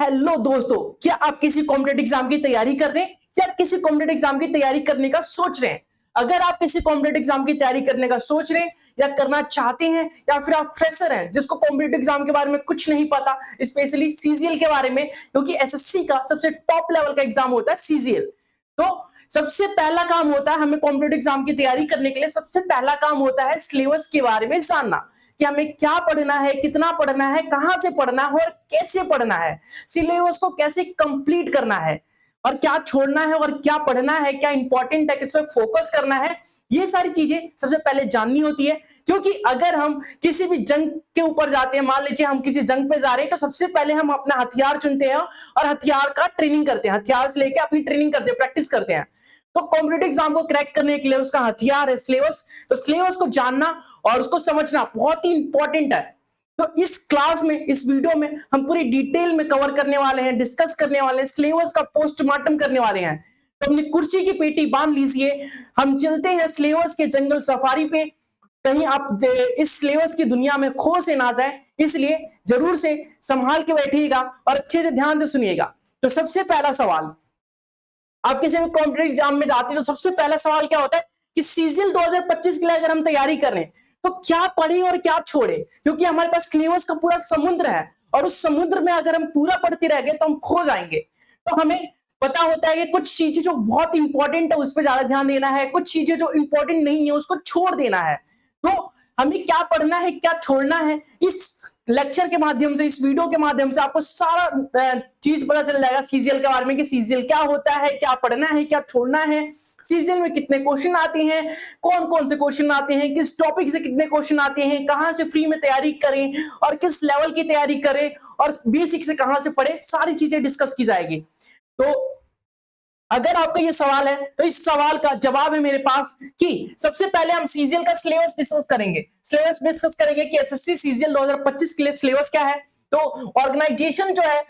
Hello दोस्तों, क्या आप किसी कॉम्पिटेटिव एग्जाम की तैयारी कर रहे हैं या किसी कॉम्पिटेटिव एग्जाम की तैयारी करने का सोच रहे हैं? अगर आप किसी कॉम्पिटेटिव एग्जाम की तैयारी करने का सोच रहे हैं या करना चाहते हैं, या फिर आप फ्रेशर हैं जिसको कॉम्पिटेटिव एग्जाम के बारे में कुछ नहीं पता, स्पेशली सीजीएल के बारे में, क्योंकि एसएससी का सबसे टॉप लेवल का एग्जाम होता है सीजीएल। तो सबसे पहला काम होता है हमें कॉम्पिटेटिव एग्जाम की तैयारी करने के लिए, सबसे पहला काम होता है सिलेबस के बारे में जानना कि हमें क्या पढ़ना है, कितना पढ़ना है, कहां से पढ़ना है और कैसे पढ़ना है, सिलेबस को कैसे कंप्लीट करना है और क्या छोड़ना है और क्या पढ़ना है, क्या इंपॉर्टेंट है, किस पे फोकस करना है। ये सारी चीजें सबसे पहले जाननी होती है, क्योंकि अगर हम किसी भी जंग के ऊपर जाते हैं, मान लीजिए हम किसी जंग पे जा रहे हैं, तो सबसे पहले हम अपना हथियार चुनते हैं और हथियार का ट्रेनिंग करते हैं, हथियार से लेके अपनी ट्रेनिंग करते हैं, प्रैक्टिस करते हैं। तो कॉम्पिटेटिव एग्जाम को क्रैक करने के लिए उसका हथियार है सिलेबस। तो सिलेबस को जानना और उसको समझना बहुत ही इंपॉर्टेंट है। तो इस क्लास में, इस वीडियो में हम पूरी डिटेल में कवर करने वाले हैं, डिस्कस करने वाले हैं, सिलेबस का पोस्टमार्टम करने वाले हैं। तो अपनी कुर्सी की पेटी बांध लीजिए, हम चलते हैं सिलेबस के जंगल सफारी पे। कहीं आप इस सिलेबस की दुनिया में खो से ना जाए, इसलिए जरूर से संभाल के बैठिएगा और अच्छे से ध्यान से सुनिएगा। तो सबसे पहला सवाल, आप किसी भी कॉम्पिटेटिव एग्जाम में जाते हैं तो सबसे पहला सवाल क्या होता है कि सीजीएल 2025 के लिए अगर हम तैयारी कर रहे हैं तो क्या पढ़ें और क्या छोड़ें, क्योंकि हमारे पास सिलेबस का पूरा समुद्र है और उस समुद्र में अगर हम पूरा पढ़ते रह गए तो हम खो जाएंगे। तो हमें पता होता है कि कुछ चीजें जो बहुत इंपॉर्टेंट है उस पर ज्यादा ध्यान देना है, कुछ चीजें जो इंपॉर्टेंट नहीं है उसको छोड़ देना है। तो हमें क्या पढ़ना है, क्या छोड़ना है, इस लेक्चर के माध्यम से, इस वीडियो के माध्यम से आपको सारा चीज पता चल जाएगा सीजीएल के बारे में कि सीजीएल क्या होता है, क्या पढ़ना है, क्या छोड़ना है, सीजीएल में कितने क्वेश्चन आते हैं, कौन कौन से क्वेश्चन आते हैं, किस टॉपिक से कितने क्वेश्चन आते हैं, कहां से फ्री में तैयारी करें और किस लेवल की तैयारी करें और बेसिक से कहां से पढ़े, सारी चीजें डिस्कस की जाएगी। तो अगर आपका ये सवाल है तो इस सवाल का जवाब है मेरे पास कि सबसे पहले हम सीजीएल का सिलेबस डिस्कस करेंगे। सिलेबस डिस्कस करेंगे कि एसएससी सीजीएल 2025 के लिए सिलेबस क्या है। तो ऑर्गेनाइजेशन जो है,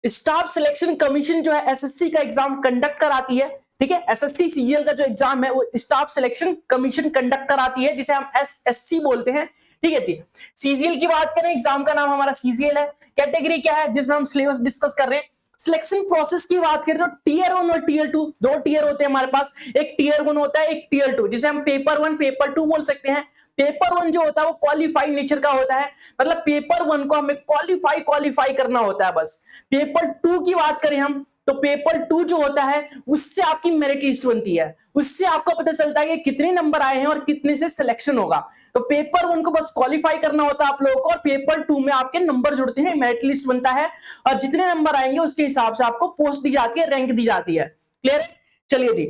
स्टाफ सिलेक्शन कमीशन जो है एसएससी का एग्जाम कंडक्ट कराती है। ठीक है, एसएससी सीजीएल का जो एग्जाम है वो स्टाफ सिलेक्शन कमीशन कंडक्ट कराती है, जिसे हम एसएससी बोलते हैं। ठीक है जी। सीजीएल की बात करें, एग्जाम का नाम हमारा सीजीएल है। कैटेगरी क्या है जिसमें हम सिलेबस डिस्कस कर रहे हैं। सिलेक्शन प्रोसेस की बात करें तो टीयर 1 और टीयर 2 दो टीयर होते हैं हमारे पास। एक टीयर 1 होता है, एक टीयर 2, जिसे हम पेपर 1 पेपर 2 बोल सकते हैं। पेपर 1 जो होता है वो क्वालिफाइड नेचर का होता है, मतलब पेपर 1 को हमें क्वालिफाई करना होता है बस। पेपर 2 की बात करें हम तो पेपर 2 जो होता है उससे आपकी मेरिट लिस्ट बनती है, उससे आपको पता चलता है कि कितने नंबर आए हैं और कितने से सिलेक्शन होगा। तो पेपर 1 को बस क्वालिफाई करना होता है आप लोगों को, और पेपर 2 में आपके नंबर जुड़ते हैं, मेरिट लिस्ट बनता है और जितने नंबर आएंगे उसके हिसाब से आपको पोस्ट दी जाती है, रैंक दी जाती है। क्लियर है? चलिए जी,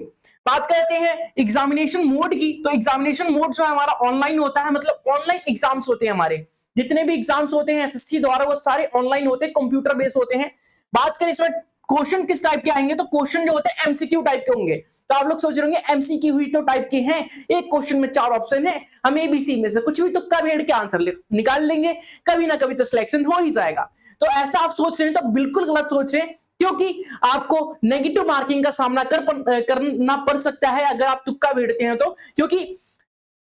बात करते हैं एग्जामिनेशन मोड की। तो एग्जामिनेशन मोड जो है हमारा ऑनलाइन होता है, मतलब ऑनलाइन एग्जाम्स होते हैं हमारे। जितने भी एग्जाम्स होते हैं एसएससी द्वारा वो सारे ऑनलाइन होते हैं, कंप्यूटर बेस्ड होते हैं। बात करें इसमें क्वेश्चन किस टाइप के आएंगे, तो क्वेश्चन जो होते हैं एमसीक्यू टाइप के होंगे। तो आप लोग सोच रहे होंगे एमसीक्यू हुई तो टाइप के हैं, एक क्वेश्चन में 4 ऑप्शन है, हम एबीसी में से कुछ भी तुक्का भेड़ के आंसर निकाल लेंगे, कभी ना कभी तो सिलेक्शन हो ही जाएगा। तो ऐसा आप सोच रहे हैं तो बिल्कुल गलत सोच रहे हैं, क्योंकि आपको नेगेटिव मार्किंग का सामना करना पड़ सकता है अगर आप तुक्का भेड़ते हैं तो। क्योंकि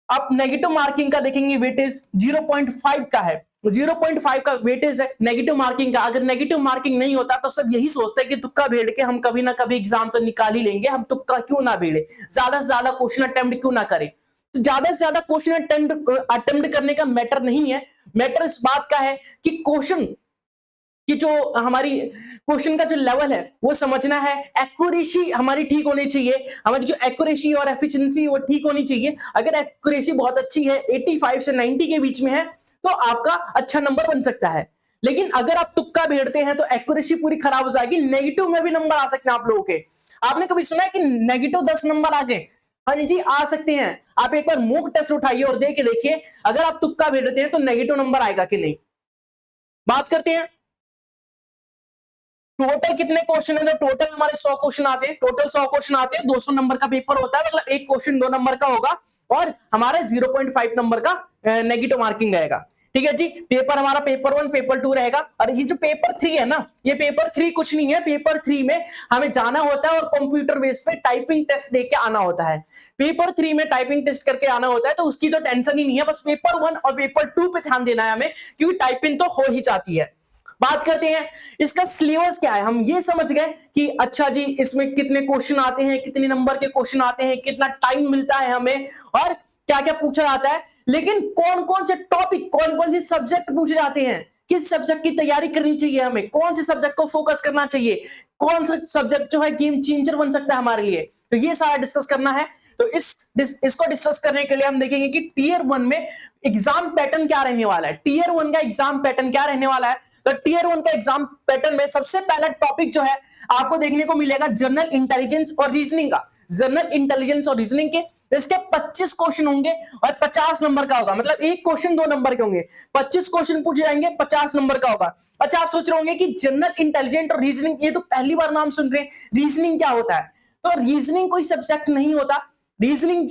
आप नेगेटिव मार्किंग का देखेंगे वेटेज 0.5 का है, 0.5 का वेटेज है नेगेटिव मार्किंग का। अगर नेगेटिव मार्किंग नहीं होता तो सब यही सोचते हैं कि तुक्का भेड़ के हम कभी ना कभी एग्जाम तो निकाल ही लेंगे, हम तुक्का क्यों ना भेड़े, ज्यादा से ज्यादा क्वेश्चन अटेम्प्ट क्यों ना करें। तो ज्यादा से ज्यादा क्वेश्चन अटेम्प्ट करने का मैटर नहीं है, मैटर इस बात का है कि क्वेश्चन कि जो हमारी क्वेश्चन का जो लेवल है वो समझना है, एक्यूरेसी हमारी ठीक होनी चाहिए, हमारी जो एक्यूरेसी और एफिशिएंसी वो ठीक होनी चाहिए। अगर एक्यूरेसी बहुत अच्छी है, 85 से 90 के बीच में है, तो आपका अच्छा नंबर बन सकता है। लेकिन अगर आप तुक्का भेड़ते हैं तो एक्यूरेसी पूरी खराब हो जाएगी, नेगेटिव में भी नंबर आ सकते हैं आप लोगों के। आपने कभी सुना है कि नेगेटिव 10 नंबर आ गए? हाँ जी, आ सकते हैं। आप एक बार मॉक टेस्ट उठाइए और दे के देखिए, अगर आप तुक्का भेड़ते हैं तो नेगेटिव नंबर आएगा कि नहीं। बात करते हैं टोटल कितने क्वेश्चन है। तो टोटल हमारे 100 क्वेश्चन आते हैं, टोटल 100 क्वेश्चन आते हैं, 200 नंबर का पेपर होता है, मतलब एक क्वेश्चन 2 नंबर का होगा और हमारे 0.5 नंबर का नेगेटिव मार्किंग रहेगा। ठीक है जी। पेपर हमारा पेपर 1 पेपर 2 रहेगा। और ये जो पेपर 3 है ना, ये पेपर 3 कुछ नहीं है, पेपर 3 में हमें जाना होता है और कंप्यूटर बेस पे टाइपिंग टेस्ट दे के आना होता है। पेपर 3 में टाइपिंग टेस्ट करके आना होता है, तो उसकी तो टेंशन ही नहीं है, बस पेपर 1 और पेपर 2 पे ध्यान देना है हमें, क्योंकि टाइपिंग तो हो ही जाती है। बात करते हैं इसका सिलेबस क्या है। हम ये समझ गए कि अच्छा जी इसमें कितने क्वेश्चन आते हैं, कितने नंबर के क्वेश्चन आते हैं, कितना टाइम मिलता है हमें और क्या क्या पूछा जाता है, लेकिन कौन कौन से टॉपिक, कौन कौन से सब्जेक्ट पूछे जाते हैं, किस सब्जेक्ट की तैयारी करनी चाहिए हमें, कौन से सब्जेक्ट को फोकस करना चाहिए, कौन सा सब्जेक्ट जो है गेम चेंजर बन सकता है हमारे लिए, तो ये सारा डिस्कस करना है। तो इसको डिस्कस करने के लिए हम देखेंगे कि टीयर 1 में एग्जाम पैटर्न क्या रहने वाला है। टीयर 1 का एग्जाम पैटर्न क्या रहने वाला है, तो टीयर 1 का एग्जाम पैटर्न में सबसे पहला टॉपिक जो है आपको देखने को मिलेगा जनरल इंटेलिजेंस और रीजनिंग का। जनरल इंटेलिजेंस और रीजनिंग के इसके 25 क्वेश्चन होंगे और 50 नंबर का होगा, मतलब एक क्वेश्चन 2 नंबर के होंगे, 25 क्वेश्चन पूछे जाएंगे, 50 नंबर का होगा। अच्छा, आप सोच रहे होंगे कि जनरल इंटेलिजेंस और रीजनिंग, ये तो पहली बार नाम सुन रहे हैं, रीजनिंग क्या होता है? तो रीजनिंग कोई सब्जेक्ट नहीं होता। रीजनिंग,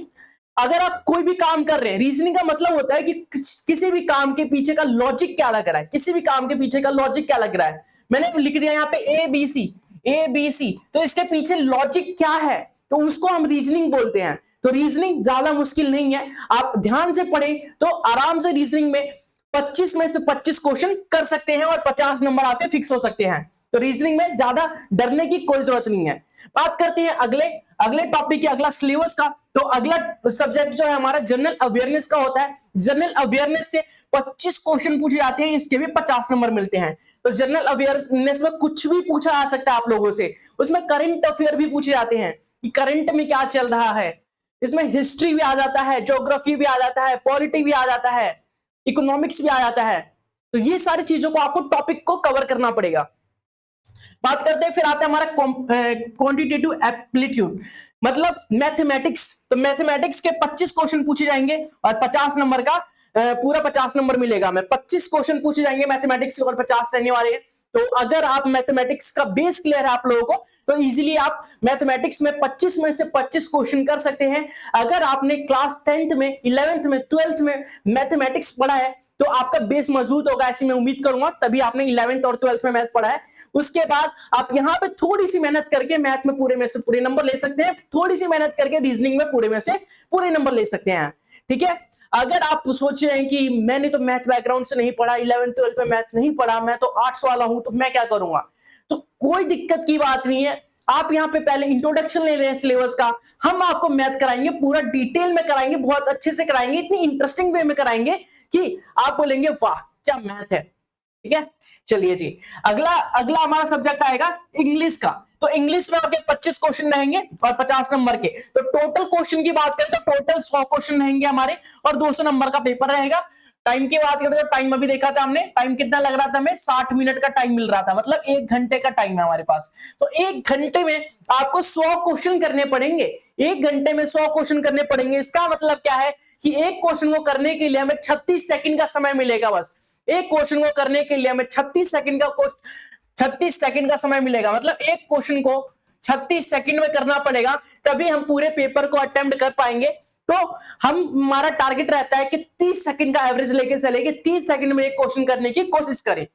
अगर आप कोई भी काम कर रहे हैं, रीजनिंग का मतलब होता है कि किसी भी काम के पीछे का लॉजिक क्या लग रहा है, किसी भी काम के पीछे का लॉजिक क्या लग रहा है। मैंने लिख दिया यहाँ पे ए बी सी, तो इसके पीछे लॉजिक क्या है, तो उसको हम रीजनिंग बोलते हैं। तो रीजनिंग ज्यादा मुश्किल नहीं है, आप ध्यान से पढ़ें तो आराम से रीजनिंग में 25 में से 25 क्वेश्चन कर सकते हैं और 50 नंबर आपके फिक्स हो सकते हैं। तो रीजनिंग में ज्यादा डरने की कोई जरूरत नहीं है। बात करते हैं अगले टॉपिक के, अगला सिलेबस का। तो अगला सब्जेक्ट जो है हमारा जनरल अवेयरनेस का होता है। जनरल अवेयरनेस से 25 क्वेश्चन पूछे जाते हैं, इसके भी 50 नंबर मिलते हैं। तो जनरल अवेयरनेस में कुछ भी पूछा जा सकता है आप लोगों से। उसमें करंट अफेयर भी पूछे जाते हैं कि करंट में क्या चल रहा है। इसमें हिस्ट्री भी आ जाता है, ज्योग्राफी भी आ जाता है, पॉलिटी भी आ जाता है, इकोनॉमिक्स भी आ जाता है। तो ये सारी चीजों को आपको टॉपिक को कवर करना पड़ेगा। बात करते हैं, फिर आता है हमारा क्वांटिटेटिव एप्टीट्यूड, मतलब मैथमेटिक्स। तो मैथमेटिक्स के 25 क्वेश्चन पूछे जाएंगे और 50 नंबर का पूरा 50 नंबर मिलेगा। हमें 25 क्वेश्चन पूछे जाएंगे मैथमेटिक्स के और 50 रहने वाले हैं। तो अगर आप मैथमेटिक्स का बेस क्लियर है आप लोगों को, तो इजीली आप मैथमेटिक्स में 25 में से 25 क्वेश्चन कर सकते हैं। अगर आपने क्लास 10th में, 11th में, 12th में मैथमेटिक्स पढ़ा है तो आपका बेस मजबूत होगा, ऐसी मैं उम्मीद करूंगा। तभी आपने 11th और 12th में मैथ पढ़ा है। उसके बाद आप यहां पे थोड़ी सी मेहनत करके मैथ में पूरे में से पूरे नंबर ले सकते हैं, थोड़ी सी मेहनत करके रीजनिंग में पूरे में से पूरे नंबर ले सकते हैं। ठीक है, अगर आप सोच रहे हैं कि मैंने तो मैथ बैकग्राउंड से नहीं पढ़ा, 11th 12th में मैथ नहीं पढ़ा, मैं तो आर्ट्स वाला हूं, तो मैं क्या करूंगा, तो कोई दिक्कत की बात नहीं है। आप यहाँ पे पहले इंट्रोडक्शन ले रहे हैं सिलेबस का, हम आपको मैथ कराएंगे, पूरा डिटेल में कराएंगे, बहुत अच्छे से कराएंगे, इतनी इंटरेस्टिंग वे में कराएंगे कि आप बोलेंगे वाह क्या मैथ है। ठीक है, चलिए जी, अगला हमारा सब्जेक्ट आएगा इंग्लिश का। तो इंग्लिश में आपके 25 क्वेश्चन रहेंगे और 50 नंबर के। तो टोटल क्वेश्चन की बात करें तो टोटल 100 क्वेश्चन रहेंगे हमारे और 200 नंबर का पेपर रहेगा। टाइम की बात करें तो टाइम अभी देखा था हमने, टाइम कितना लग रहा था हमें, 60 मिनट का टाइम मिल रहा था, मतलब 1 घंटे का टाइम है हमारे पास। तो 1 घंटे में आपको 100 क्वेश्चन करने पड़ेंगे। 1 घंटे में 100 क्वेश्चन करने पड़ेंगे। इसका मतलब क्या है कि एक क्वेश्चन को करने के लिए हमें 36 सेकंड का समय मिलेगा। बस एक क्वेश्चन को करने के लिए हमें 36 सेकंड का समय मिलेगा, मतलब एक क्वेश्चन को 36 सेकंड में करना पड़ेगा, तभी हम पूरे पेपर को अटेम्प्ट कर पाएंगे। तो हमारा टारगेट रहता है कि 30 सेकंड का एवरेज लेके चले कि 30 सेकंड में एक क्वेश्चन करने की कोशिश करें।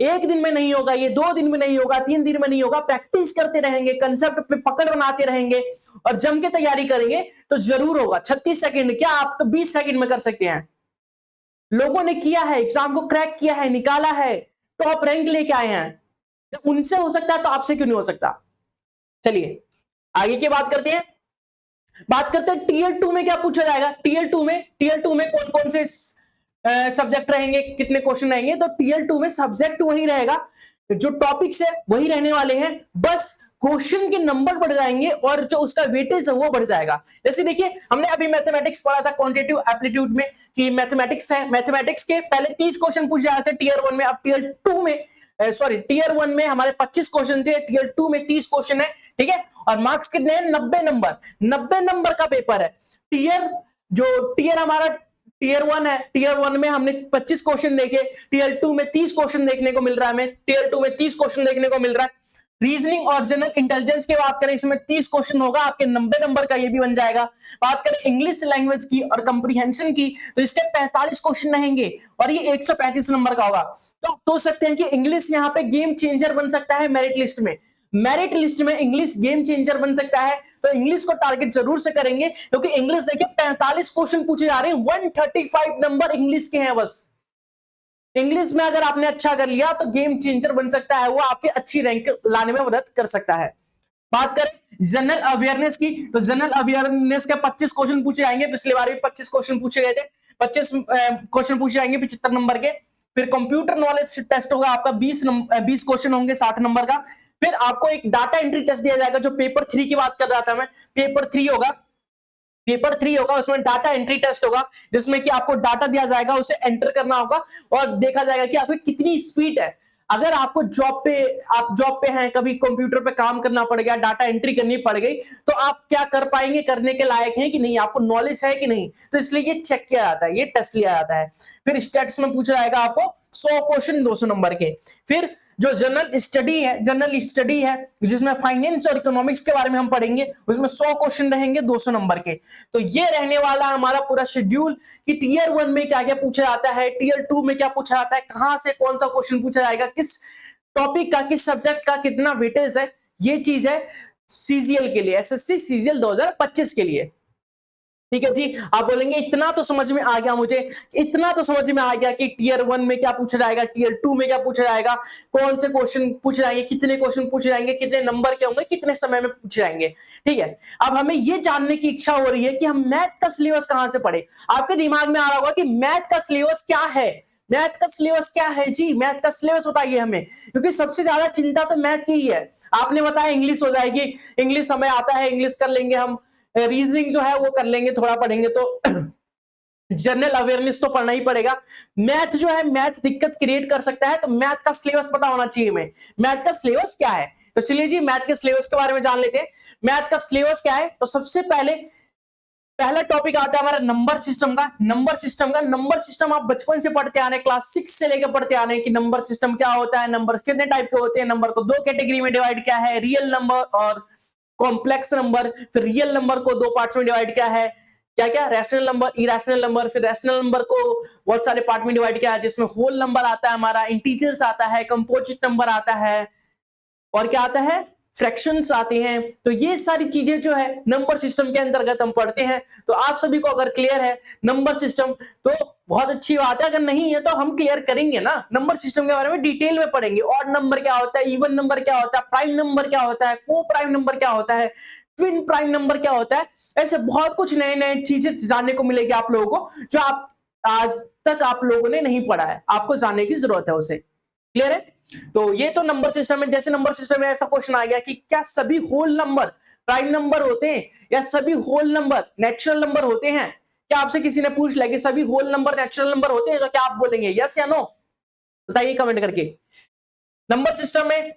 एक दिन में नहीं होगा ये, 2 दिन में नहीं होगा, 3 दिन में नहीं होगा, प्रैक्टिस करते रहेंगे, कंसेप्ट पे पकड़ बनाते रहेंगे और जम के तैयारी करेंगे तो जरूर होगा। 36 सेकंड क्या, आप तो 20 सेकंड में कर सकते हैं। लोगों ने किया है, एग्जाम को क्रैक किया है, निकाला है, टॉप रैंक लेके आए हैं। जब उनसे हो सकता है तो आपसे क्यों नहीं हो सकता। चलिए आगे की बात करते हैं। बात करते हैं टीयर 2 में क्या पूछा जाएगा। टीयर 2 में कौन कौन से सब्जेक्ट रहेंगे, कितने क्वेश्चन रहेंगे। तो टीयर 2 में सब्जेक्ट वही रहेगा, जो टॉपिक्स है वही रहने वाले हैं, बस क्वेश्चन के नंबर बढ़ जाएंगे और जो उसका वेटेज है वो बढ़ जाएगा। जैसे देखिए हमने अभी मैथमेटिक्स पढ़ा था क्वांटिटेटिव एप्टीट्यूड में कि मैथमेटिक्स है, मैथमेटिक्स के पहले 30 क्वेश्चन पूछे जाते थे टीयर 1 में। अब टीयर 2 में टीयर 1 में हमारे 25 क्वेश्चन थे, टीयर 2 में 30 क्वेश्चन है। ठीक है, और मार्क्स कितने हैं, 90 नंबर का पेपर है। टीयर हमारा टीयर 1 है, टीयर 1 में हमने 25 क्वेश्चन देखे, टीयर 2 में 30 क्वेश्चन देखने को मिल रहा है हमें, टीयर 2 में 30 क्वेश्चन देखने को मिल रहा है। रीजनिंग और जनरल इंटेलिजेंस की बात करें, इसमें 30 क्वेश्चन होगा, आपके 90 नंबर का ये भी बन जाएगा। बात करें इंग्लिश लैंग्वेज की और कंप्रीहेंशन की, तो इसके 45 क्वेश्चन रहेंगे और ये 135 नंबर का होगा। तो आप सोच सकते हैं कि इंग्लिश यहाँ पे गेम चेंजर बन सकता है मेरिट लिस्ट में इंग्लिश गेम चेंजर बन सकता है। तो इंग्लिश को टारगेट जरूर से करेंगे, क्योंकि इंग्लिश देखिए 45 क्वेश्चन पूछे जा रहे हैं, 135 नंबर इंग्लिश के हैं बस। इंग्लिश में अगर आपने अच्छा कर लिया तो गेम चेंजर बन सकता है, वो आपकी अच्छी रैंक लाने में मदद कर सकता है। बात करें जनरल अवेयरनेस की, तो जनरल अवेयरनेस के 25 क्वेश्चन पूछे जाएंगे। पिछली बार भी 25 क्वेश्चन पूछे गए थे, 25 क्वेश्चन पूछे जाएंगे 75 नंबर के। फिर कंप्यूटर नॉलेज टेस्ट होगा आपका, 20 क्वेश्चन होंगे 60 नंबर का। फिर आपको एक डाटा एंट्री टेस्ट दिया जाएगा, जो पेपर 3 की बात कर रहा था मैं, पेपर 3 होगा। पेपर 3 होगा, उसमें डाटा एंट्री टेस्ट होगा, जिसमें कि आपको डाटा दिया जाएगा, उसे एंटर करना होगा और देखा जाएगा कि आपकी कितनी स्पीड है। अगर आपको आप जॉब पे हैं, कभी कंप्यूटर पे काम करना पड़ गया, डाटा एंट्री करनी पड़ गई, तो आप क्या कर पाएंगे, करने के लायक हैं कि नहीं, आपको नॉलेज है कि नहीं, तो इसलिए ये चेक किया जाता है, ये टेस्ट लिया जाता है। फिर स्टैट्स में पूछा जाएगा आपको 100 क्वेश्चन 200 नंबर के। फिर जो जनरल स्टडी है जिसमें फाइनेंस और इकोनॉमिक्स के बारे में हम पढ़ेंगे, उसमें 100 क्वेश्चन रहेंगे 200 नंबर के। तो ये रहने वाला हमारा पूरा शेड्यूल कि टीयर 1 में क्या क्या पूछा जाता है, टीयर 2 में क्या पूछा जाता है, कहां से कौन सा क्वेश्चन पूछा जाएगा, किस टॉपिक का, किस सब्जेक्ट का कितना वेटेज है, ये चीज है सीजीएल के लिए, एसएससी सीजीएल 2025 के लिए। ठीक है जी। आप बोलेंगे इतना तो समझ में आ गया मुझे, इतना तो समझ में आ गया कि टीयर 1 में क्या पूछा जाएगा, टीयर 2 में क्या पूछा जाएगा, कौन से क्वेश्चन पूछे जाएंगे, कितने क्वेश्चन पूछे जाएंगे, कितने नंबर के होंगे, कितने समय में पूछे जाएंगे। ठीक है, अब हमें ये जानने की इच्छा हो रही है कि हम मैथ का सिलेबस कहां से पढ़े। आपके दिमाग में आ रहा होगा कि मैथ का सिलेबस क्या है, मैथ का सिलेबस क्या है जी, मैथ का सिलेबस बताइए हमें, क्योंकि सबसे ज्यादा चिंता तो मैथ की ही है। आपने बताया इंग्लिश हो जाएगी, इंग्लिश हमें आता है, इंग्लिश कर लेंगे हम, रीजनिंग जो है वो कर लेंगे, थोड़ा पढ़ेंगे तो जनरल अवेयरनेस तो पढ़ना ही पड़ेगा। मैथ जो है, मैथ दिक्कत क्रिएट कर सकता है, तो मैथ का सिलेबस पता होना चाहिए हमें, मैथ का सिलेबस क्या है। तो चलिए जी मैथ के सिलेबस के बारे में जान लेते हैं। मैथ का सिलेबस क्या है, तो सबसे पहला टॉपिक आता है हमारा नंबर सिस्टम का। नंबर सिस्टम आप बचपन से पढ़ते आ रहे हैं, क्लास 6 से लेकर पढ़ते आ रहे हैं कि नंबर सिस्टम क्या होता है, नंबर कितने टाइप के होते हैं, नंबर को 2 कैटेगरी में डिवाइड किया है, रियल नंबर और कॉम्प्लेक्स नंबर। फिर रियल नंबर को 2 पार्ट्स में डिवाइड किया है, क्या क्या, रैशनल नंबर, इरेशनल नंबर। फिर रैशनल नंबर को बहुत सारे पार्ट में डिवाइड किया है, जिसमें होल नंबर आता है हमारा, इंटीजर्स आता है, कंपोजिट नंबर आता है, और क्या आता है, फ्रैक्शंस आते हैं। तो ये सारी चीजें जो है नंबर सिस्टम के अंतर्गत हम पढ़ते हैं। तो आप सभी को अगर क्लियर है नंबर सिस्टम तो बहुत अच्छी बात है, अगर नहीं है तो हम क्लियर करेंगे ना, नंबर सिस्टम के बारे में डिटेल में पढ़ेंगे। ऑड नंबर क्या होता है, इवन नंबर क्या होता है, प्राइम नंबर क्या होता है, को प्राइम नंबर क्या होता है, ट्विन प्राइम नंबर क्या होता है, ऐसे बहुत कुछ नए नए चीजें जानने को मिलेगी आप लोगों को, जो आप आज तक आप लोगों ने नहीं पढ़ा है, आपको जानने की जरूरत है उसे। क्लियर है। तो ये तो नंबर सिस्टम है। जैसे नंबर सिस्टम में ऐसा क्वेश्चन आ गया कि क्या सभी होल नंबर प्राइम नंबर होते हैं, या सभी होल नंबर नेचुरल नंबर होते हैं। क्या आपसे किसी ने पूछ लिया कि सभी होल नंबर नेचुरल नंबर होते हैं, तो क्या आप बोलेंगे यस या नो, बताइए कमेंट करके। नंबर सिस्टम में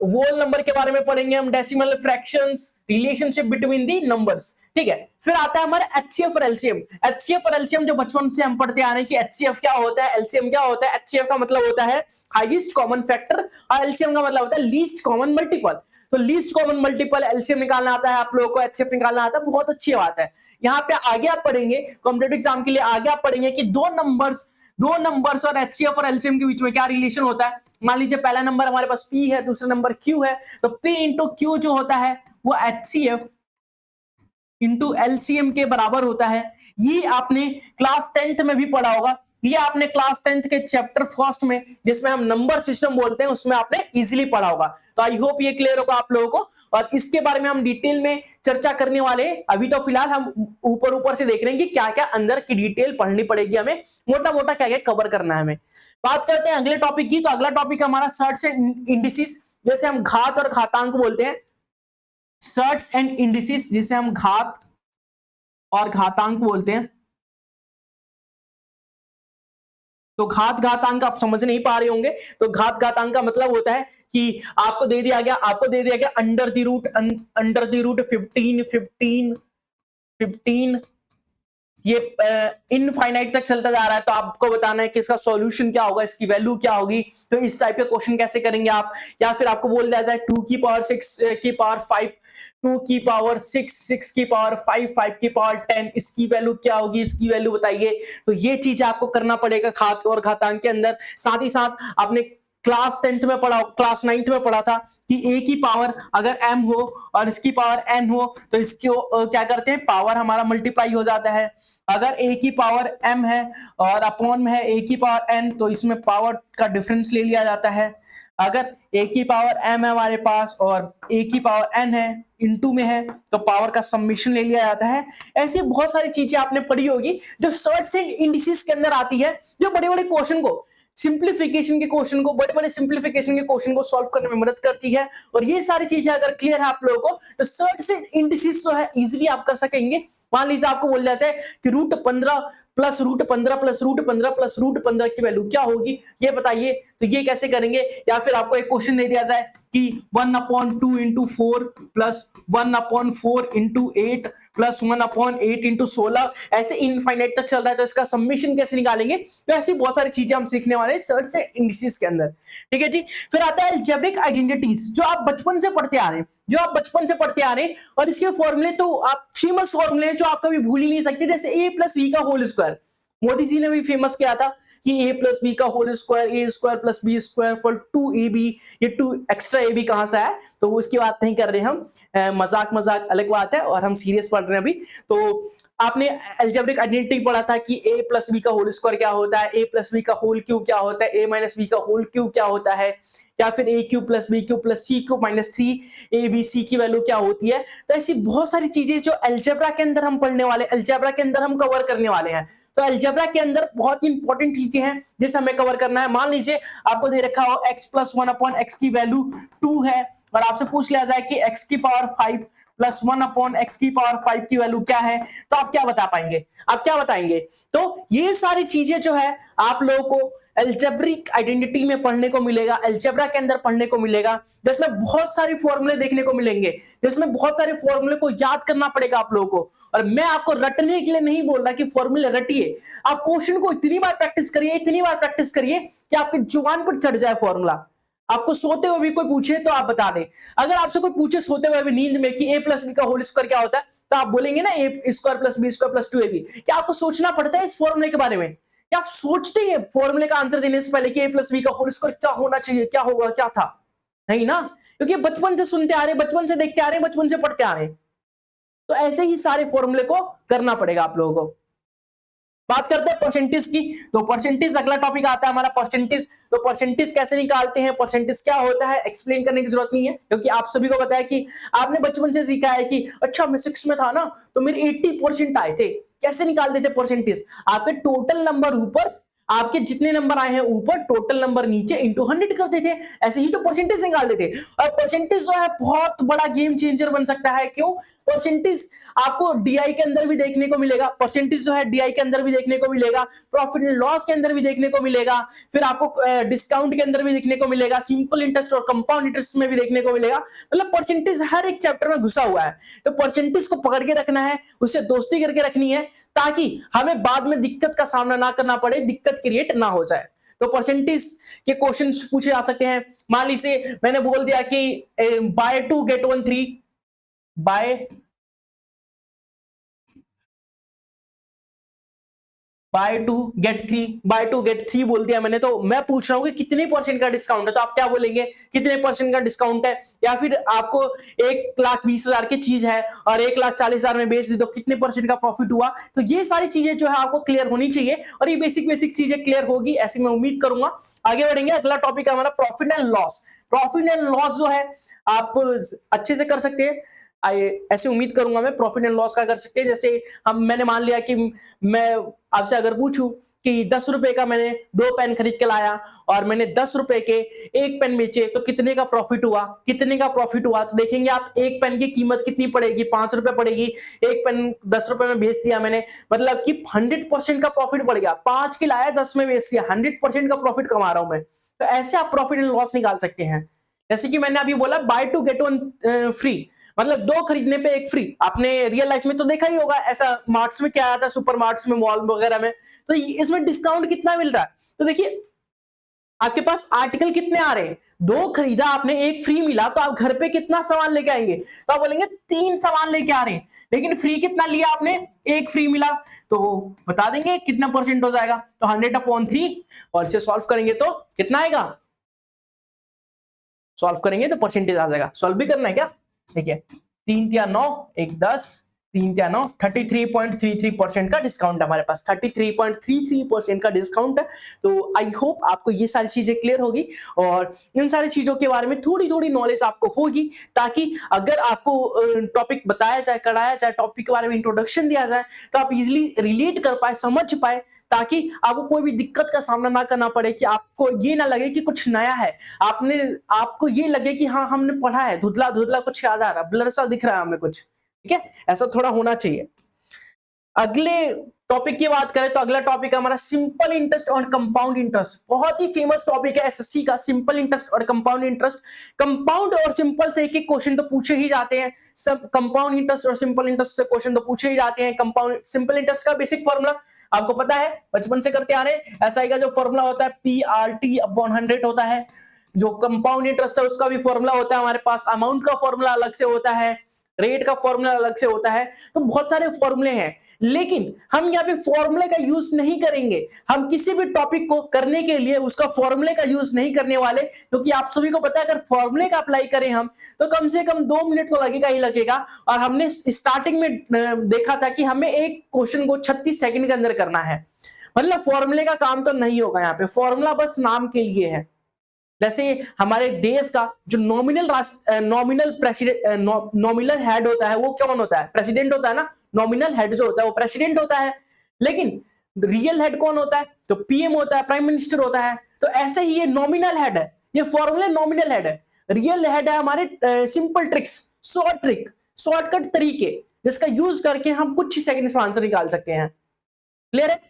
होल नंबर के बारे में पढ़ेंगे हम, decimal, fractions, relationship between the numbers. ठीक है, फिर आता है हमारा एचसीएफ और एलसीएम। एचसीएफ और एलसीएम जो बचपन से हम पढ़ते आ रहे हैं कि एचसीएफ क्या होता है, एलसीएम क्या होता है। एचसीएफ का मतलब होता है हाईएस्ट कॉमन फैक्टर, और एलसीएम का मतलब होता है लीस्ट कॉमन मल्टीपल। तो लीस्ट कॉमन मल्टीपल एलसीएम निकालना आता है आप लोगों को, एचसीएफ निकालना आता है, बहुत अच्छी बात है। यहाँ पे आगे आप पढ़ेंगे कॉम्पिटिटिव एग्जाम के लिए, आगे आप पढ़ेंगे कि दो नंबर्स और एचसीएफ और एलसीएम के बीच में क्या रिलेशन होता है। मान लीजिए पहला नंबर हमारे पास P है, दूसरा नंबर Q है, तो P इंटू Q जो होता है वो HCF इंटू LCM के बराबर होता है। ये आपने क्लास 10th में भी पढ़ा होगा, ये आपने क्लास 10th के चैप्टर फर्स्ट में, जिसमें हम नंबर सिस्टम बोलते हैं, उसमें आपने इजीली पढ़ा होगा। तो आई होप ये क्लियर होगा आप लोगों को, और इसके बारे में हम डिटेल में चर्चा करने वाले हैं। अभी तो फिलहाल हम ऊपर से देख रहे हैं कि क्या क्या अंदर की डिटेल पढ़नी पड़ेगी हमें, मोटा मोटा क्या क्या कवर करना है हमें। बात करते हैं अगले टॉपिक की। तो अगला टॉपिक हमारा सर्ट्स एंड इंडिसेस, जैसे हम घात और घातांक बोलते हैं। सर्ट्स एंड इंडिसेस जिसे हम घात और घातांक बोलते हैं। तो घात घातांक आप समझ नहीं पा रहे होंगे, तो घात घातांक का मतलब होता है कि आपको दे दिया गया अंडर द रूट 15 ये इनफाइनाइट तक चलता जा रहा है, तो आपको बताना है कि इसका सॉल्यूशन क्या होगा, इसकी वैल्यू क्या होगी। तो इस टाइप के क्वेश्चन कैसे करेंगे आप, या फिर आपको बोल दिया जाए 2 की पावर 6 की पावर 5, 2 की पावर 6, 6 की पावर 5, 5 की पावर 10, इसकी वैल्यू क्या होगी, इसकी वैल्यू बताइए। तो ये चीज आपको करना पड़ेगा घात और घातांक के अंदर। साथ ही साथ आपने क्लास 10th में पढ़ा, क्लास 9th में पढ़ा था कि a की पावर अगर m हो और इसकी पावर n हो तो इसको क्या करते हैं, पावर हमारा मल्टीप्लाई हो जाता है। अगर a की पावर m है और अपॉन में है a की पावर n तो इसमें पावर का डिफरेंस ले लिया जाता है। अगर a की पावर m है हमारे पास और a की पावर n है, इनटू में है, तो पावर का समेशन ले लिया जाता है। ऐसी बहुत सारी चीजें आपने पढ़ी होगी जो सर्ट्स एंड इंडिसेस के अंदर आती है, जो बड़े बड़े क्वेश्चन को, सिंप्लीफिकेशन के क्वेश्चन को, बड़े बड़े सिंप्लीफिकेशन के क्वेश्चन को सॉल्व करने में मदद करती है। और ये सारी चीजें अगर क्लियर है आप लोगों को तो सर्ट्स एंड इंडिसेस जो है इजीली आप कर सकेंगे। मान लीजिए आपको बोल दिया जाए कि √15 प्लस √15 प्लस √15 प्लस √15 की वैल्यू क्या होगी, ये बताइए, तो ये कैसे करेंगे। या फिर आपको एक क्वेश्चन दे दिया जाए कि 1/2 into 4 plus 1/4 into 8 plus 1/8 into 16, ऐसे इनफाइनाइट तक चल रहा है, तो इसका समेशन कैसे निकालेंगे। तो ऐसी बहुत सारी चीजें हम सीखने वाले हैं सर्ट्स एंड इंडिसेस के अंदर, ठीक है जी। फिर आता है अलजेब्रिक आइडेंटिटीज, जो आप बचपन से पढ़ते आ रहे हैं, जो आप बचपन से पढ़ते आ रहे हैं, और इसके फॉर्मूले तो आप फेमस फॉर्मूले हैं जो आप कभी भूल ही नहीं सकते, जैसे a प्लस बी का होल स्क्वायर। मोदी जी ने भी फेमस किया था कि a प्लस बी का whole square, a square plus b square for 2ab। ये 2 एक्स्ट्रा ab कहां से आया, तो उसकी बात नहीं कर रहे हम, मजाक मजाक अलग बात है, और हम सीरियस पढ़ रहे हैं अभी। तो आपने अलजेब्रिक आइडेंटिटी पढ़ा था कि a प्लस बी का होल स्क्वायर क्या होता है, a प्लस बी का होल क्यूब क्या होता है, a माइनस बी का होल क्यूब क्या होता है, या फिर a cube plus b cube plus c cube minus 3ab की वैल्यू क्या होती है। तो ऐसी बहुत सारी चीजें जो अलजेब्रा के अंदर हम पढ़ने वाले, अलजेब्रा के अंदर हम कवर करने वाले हैं। तो अलजेब्रा के अंदर बहुत ही इंपॉर्टेंट चीजें हैं जिसे हमें कवर करना है। मान लीजिए आपको दे रखा हो x प्लस 1/x की वैल्यू 2 है, और आपसे पूछ लिया जाए कि x की पावर 5 प्लस 1/x की पावर 5 की वैल्यू क्या है, तो आप क्या बता पाएंगे, आप क्या बताएंगे। तो ये सारी चीजें जो है आप लोगों को अलजेब्रिक आइडेंटिटी में पढ़ने को मिलेगा, अलजेब्रा के अंदर पढ़ने को मिलेगा, जिसमें बहुत सारे फॉर्मूले देखने को मिलेंगे, जिसमें बहुत सारे फॉर्मूले को याद करना पड़ेगा आप लोगों को। और मैं आपको रटने के लिए नहीं बोल रहा कि फॉर्मूले रटिए, आप क्वेश्चन को इतनी बार प्रैक्टिस करिए, इतनी बार प्रैक्टिस करिए कि आपके जुबान पर चढ़ जाए फॉर्मूला। आपको सोते हुए भी कोई पूछे तो आप बता दें। अगर आपसे कोई पूछे सोते हुए भी नींद में कि a प्लस बी का होल स्क्वायर क्या होता है, तो आप बोलेंगे ना a square plus b square plus 2ab। क्या आपको सोचना पड़ता है इस फॉर्मूले के बारे में, क्या आप सोचते हैं फॉर्मूले का आंसर देने से पहले कि a प्लस बी का होल स्क्वायर क्या होना चाहिए, क्या होगा, क्या था, नहीं ना, क्योंकि बचपन से सुनते आ रहे, बचपन से देखते आ रहे, बचपन से पढ़ते आ रहे। तो ऐसे ही सारे फॉर्मूले को करना पड़ेगा आप लोगों को। बात करते हैं परसेंटेज की, तो परसेंटेज अगला टॉपिक आता है हमारा परसेंटेज। तो परसेंटेज कैसे निकालते हैं, परसेंटेज क्या होता है, एक्सप्लेन करने की जरूरत नहीं है, क्योंकि आप सभी को पता है कि आपने बचपन से सीखा है कि अच्छा मैं 6 में था ना तो मेरे 80% आए थे। कैसे निकालते थे परसेंटेज, आपके टोटल नंबर ऊपर, आपके जितने नंबर आए हैं ऊपर, टोटल नंबर नीचे, इंटू 100 करते थे, ऐसे ही तो परसेंटेज निकालते थे। और परसेंटेज जो है बहुत बड़ा गेम चेंजर बन सकता है। क्यों, परसेंटेज आपको डीआई के अंदर भी देखने को मिलेगा, परसेंटेज जो है डीआई के अंदर भी देखने को मिलेगा, प्रॉफिट एंड लॉस के अंदर भी देखने को मिलेगा, फिर आपको डिस्काउंट के अंदर भी देखने को मिलेगा, सिंपल इंटरेस्ट और कंपाउंड इंटरेस्ट में भी देखने को मिलेगा। मतलब परसेंटेज हर एक चैप्टर में घुसा हुआ है। तो परसेंटेज को पकड़ के रखना है, उससे दोस्ती करके रखनी है, ताकि हमें बाद में दिक्कत का सामना ना करना पड़े, दिक्कत क्रिएट ना हो जाए। तो परसेंटेज के क्वेश्चन पूछे जा सकते हैं। मान लीजिए मैंने बोल दिया कि buy 2 get 1 3, buy 2 get 3, buy 2 get 3 बोल दिया मैंने। तो मैं पूछ रहा हूं कि कितने परसेंट का डिस्काउंट है, तो आप क्या बोलेंगे, कितने परसेंट का डिस्काउंट है। या फिर आपको 1,20,000 की चीज है और 1,40,000 में बेच दी तो कितने परसेंट का प्रॉफिट हुआ। तो ये सारी चीजें जो है आपको क्लियर होनी चाहिए, और ये बेसिक चीजें क्लियर होगी ऐसी मैं उम्मीद करूंगा। आगे बढ़ेंगे, अगला टॉपिक है हमारा profit and loss. Profit and loss जो है आप अच्छे से कर सकते हैं, ऐसे उम्मीद करूंगा मैं। प्रॉफिट एंड लॉस का कर सकते हैं, जैसे मैंने मान लिया कि मैं आपसे अगर पूछूं कि 10 रुपए का मैंने 2 पेन खरीद के लाया और मैंने 10 रुपए के 1 पेन बेचे, तो कितने का प्रॉफिट हुआ, कितने का प्रॉफिट हुआ। तो देखेंगे आप 1 पेन की कीमत कितनी पड़ेगी, 5 रुपए पड़ेगी। 1 पेन 10 रुपए में बेच दिया मैंने, मतलब कि 100% का प्रॉफिट बढ़ गया। 5 की लाया 10 में बेच दिया, 100% का प्रॉफिट कमा रहा हूं मैं। तो ऐसे आप प्रॉफिट एंड लॉस निकाल सकते हैं। जैसे कि मैंने अभी बोला बाय 2 गेट 1 फ्री, मतलब 2 खरीदने पे 1 फ्री। आपने रियल लाइफ में तो देखा ही होगा ऐसा, मार्ट्स में क्या आता है, सुपर मार्ट्स में, मॉल वगैरह में। तो इसमें डिस्काउंट कितना मिल रहा है, तो देखिए आपके पास आर्टिकल कितने आ रहे हैं, 2 खरीदा आपने 1 फ्री मिला, तो आप घर पे कितना सामान लेके आएंगे, तो आप बोलेंगे 3 सामान लेके आ रहे हैं, लेकिन फ्री कितना लिया आपने, 1 फ्री मिला। तो बता देंगे कितना परसेंट हो जाएगा, तो 100/3, और इसे सॉल्व करेंगे तो कितना आएगा, सॉल्व करेंगे तो परसेंटेज आ जाएगा। सॉल्व भी करना है क्या? ठीक है, 3 या 9, 1 10, 3 या 9, 33.33% का डिस्काउंट है हमारे पास, 33.33% का डिस्काउंट है। तो आई होप आपको ये सारी चीजें क्लियर होगी और इन सारी चीजों के बारे में थोड़ी थोड़ी नॉलेज आपको होगी, ताकि अगर आपको टॉपिक बताया जाए, कराया जाए, टॉपिक के बारे में इंट्रोडक्शन दिया जाए, तो आप इजिली रिलेट कर पाए, समझ पाए, ताकि आपको कोई भी दिक्कत का सामना ना करना पड़े, कि आपको ये ना लगे कि कुछ नया है, आपको ये लगे कि हाँ हमने पढ़ा है, धुंधला धुंधला कुछ याद आ रहा, ब्लर सा दिख रहा है हमें कुछ। ठीक है, ऐसा थोड़ा होना चाहिए। अगले टॉपिक की बात करें तो अगला टॉपिक है हमारा सिंपल इंटरेस्ट और कंपाउंड इंटरेस्ट। बहुत ही फेमस टॉपिक है एसएससी का, सिंपल इंटरेस्ट और कंपाउंड इंटरेस्ट। कंपाउंड और सिंपल से एक एक क्वेश्चन तो पूछे ही जाते हैं, सब कंपाउंड इंटरेस्ट और सिंपल इंटरेस्ट से क्वेश्चन तो पूछे ही जाते हैं। कंपाउंड सिंपल इंटरेस्ट का बेसिक फॉर्मूला आपको पता है, बचपन से करते आ रहे हैं। एसआई का जो फॉर्मूला होता है PRT/100 होता है। जो कंपाउंड इंटरेस्ट है उसका भी फॉर्मूला होता है हमारे पास, अमाउंट का फॉर्मूला अलग से होता है, रेट का फॉर्मूला अलग से होता है। तो बहुत सारे फॉर्मूले हैं, लेकिन हम यहाँ पे फॉर्मूले का यूज नहीं करेंगे। हम किसी भी टॉपिक को करने के लिए उसका फॉर्मूले का यूज नहीं करने वाले, क्योंकि आप सभी को पता है अगर फॉर्मूले का अप्लाई करें हम तो कम से कम 2 मिनट तो लगेगा ही लगेगा। और हमने स्टार्टिंग में देखा था कि हमें एक क्वेश्चन को 36 सेकंड के अंदर करना है, मतलब फॉर्मूले का काम तो नहीं होगा यहाँ पे, फॉर्मूला बस नाम के लिए है। जैसे हमारे देश का जो नॉमिनल हेड होता है वो कौन होता है? प्रेसिडेंट होता है ना। नॉमिनल हेड जो होता है वो प्रेसिडेंट होता है, लेकिन रियल हेड कौन होता है? तो पीएम होता है, प्राइम मिनिस्टर होता है। तो ऐसे ही ये नॉमिनल हेड है, ये फॉर्मूले नॉमिनल हेड है। रियल हेड है हमारे सिंपल ट्रिक्स, शॉर्टकट तरीके, जिसका यूज करके हम कुछ ही सेकंड्स में आंसर निकाल सकते हैं। क्लियर है?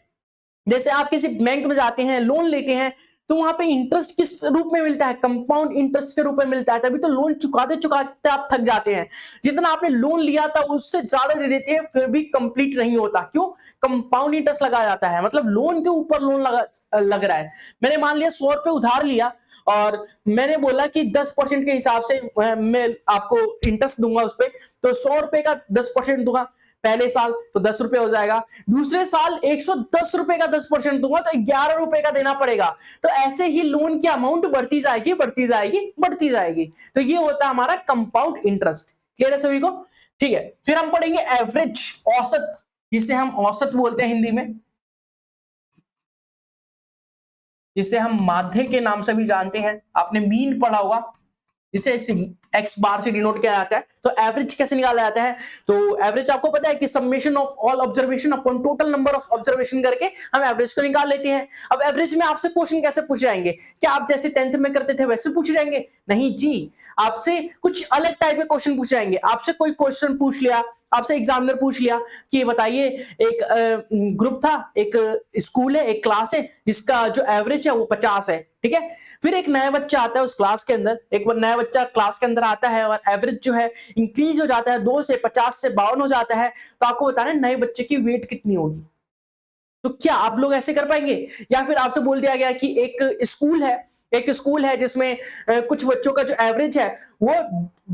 जैसे आप किसी बैंक में जाते हैं, लोन लेते हैं, तो वहां पे इंटरेस्ट किस रूप में मिलता है? कंपाउंड इंटरेस्ट के रूप में मिलता है। तभी तो लोन चुकाते चुकाते आप थक जाते हैं। जितना आपने लोन लिया था उससे ज्यादा दे देते हैं, फिर भी कंप्लीट नहीं होता। क्यों? कंपाउंड इंटरेस्ट लगा जाता है, मतलब लोन के ऊपर लोन लग रहा है। मैंने मान लिया 100 रुपए उधार लिया और मैंने बोला कि 10% के हिसाब से मैं आपको इंटरेस्ट दूंगा उस पर, तो 100 रुपए का 10% दूंगा। पहले साल तो 10 रुपए हो जाएगा, दूसरे साल 110 रुपए का 10% दूंगा तो 11 रुपए का देना पड़ेगा। तो ऐसे ही लोन की अमाउंट बढ़ती जाएगी बढ़ती जाएगी बढ़ती जाएगी। तो ये होता है हमारा कंपाउंड इंटरेस्ट। क्लियर है सभी को? ठीक है, फिर हम पढ़ेंगे एवरेज, औसत, जिसे हम औसत बोलते हैं हिंदी में, जिसे हम माध्य के नाम से भी जानते हैं। आपने मीन पढ़ा होगा, इसे एक्स बार से डिनोट किया जाता है। तो एवरेज कैसे निकाला जाता है? तो एवरेज आपको पता है कि summation of all observation upon total number of observation करके हम एवरेज को निकाल लेते हैं। अब एवरेज में आपसे क्वेश्चन कैसे पूछे जाएंगे? क्या आप जैसे 10th में करते थे वैसे पूछे जाएंगे? नहीं जी, आपसे कुछ अलग टाइप के क्वेश्चन पूछे जाएंगे। आपसे कोई क्वेश्चन पूछ लिया, आपसे एग्जामिनर पूछ लिया कि बताइए एक ग्रुप था, एक स्कूल है, एक क्लास है जिसका जो एवरेज है वो 50 है। ठीक है, फिर एक नया बच्चा आता है उस क्लास के अंदर, एक नया बच्चा क्लास के अंदर आता है और एवरेज जो है इंक्रीज हो जाता है, 2 से 50 से 52 हो जाता है। तो आपको बताना है नए बच्चे की वेट कितनी होगी। तो क्या आप लोग ऐसे कर पाएंगे? या फिर आपसे बोल दिया गया कि एक स्कूल है जिसमें कुछ बच्चों का जो एवरेज है वो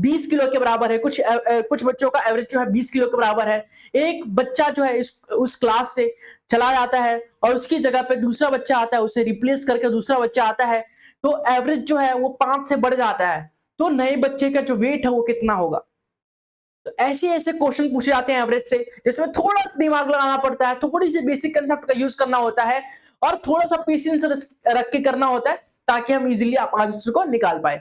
20 किलो के बराबर है, कुछ बच्चों का एवरेज जो है 20 किलो के बराबर है। एक बच्चा जो है उस क्लास से चला जाता है और उसकी जगह पे दूसरा बच्चा आता है, उसे रिप्लेस करके दूसरा बच्चा आता है, तो एवरेज जो है वो 5 से बढ़ जाता है। तो नए बच्चे का जो वेट है वो कितना होगा? तो ऐसे ऐसे क्वेश्चन पूछे जाते हैं एवरेज से, जिसमें थोड़ा सा दिमाग लगाना पड़ता है, थोड़ी सी बेसिक कंसेप्ट का यूज करना होता है और थोड़ा सा पेशेंस रख के करना होता है, ताकि हम इजीली आंसर को निकाल पाए।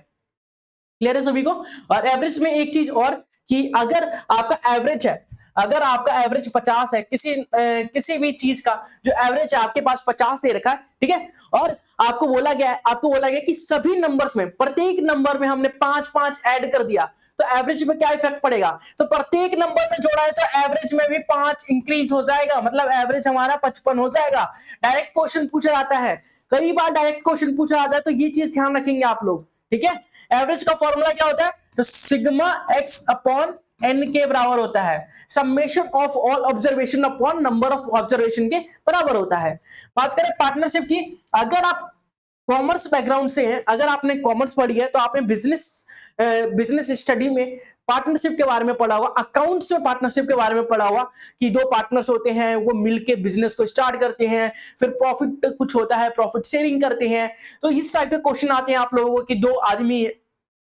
क्लियर है सभी को? और एवरेज में एक चीज और, कि अगर आपका एवरेज 50 है, किसी भी चीज का जो एवरेज है आपके पास 50 दे रखा है, ठीक है, और आपको बोला गया कि सभी नंबर्स में, प्रत्येक नंबर में हमने 5-5 ऐड कर दिया, तो एवरेज में क्या इफेक्ट पड़ेगा? तो प्रत्येक नंबर में जोड़ा है तो एवरेज में भी 5 इंक्रीज हो जाएगा, मतलब एवरेज हमारा 55 हो जाएगा। डायरेक्ट क्वेश्चन पूछा जाता है, कई बार डायरेक्ट क्वेश्चन पूछा जाता है, तो ये चीज ध्यान रखेंगे आप लोग। ठीक है, एवरेज का फॉर्मूला क्या होता है? तो सिग्मा एक्स अपॉन एन के बराबर होता है, summation of all observation upon number of observation के बराबर होता है। बात करें पार्टनरशिप की, अगर आप कॉमर्स बैकग्राउंड से हैं, अगर आपने कॉमर्स पढ़ी है तो आपने बिजनेस स्टडी में पार्टनरशिप के बारे में पढ़ा होगा, अकाउंट्स में पार्टनरशिप के बारे में पढ़ा होगा कि 2 पार्टनर्स होते हैं, वो मिलके बिजनेस को स्टार्ट करते हैं, फिर प्रॉफिट कुछ होता है, प्रॉफिट शेयरिंग करते हैं। तो इस टाइप के क्वेश्चन आते हैं आप लोगों को कि 2 आदमी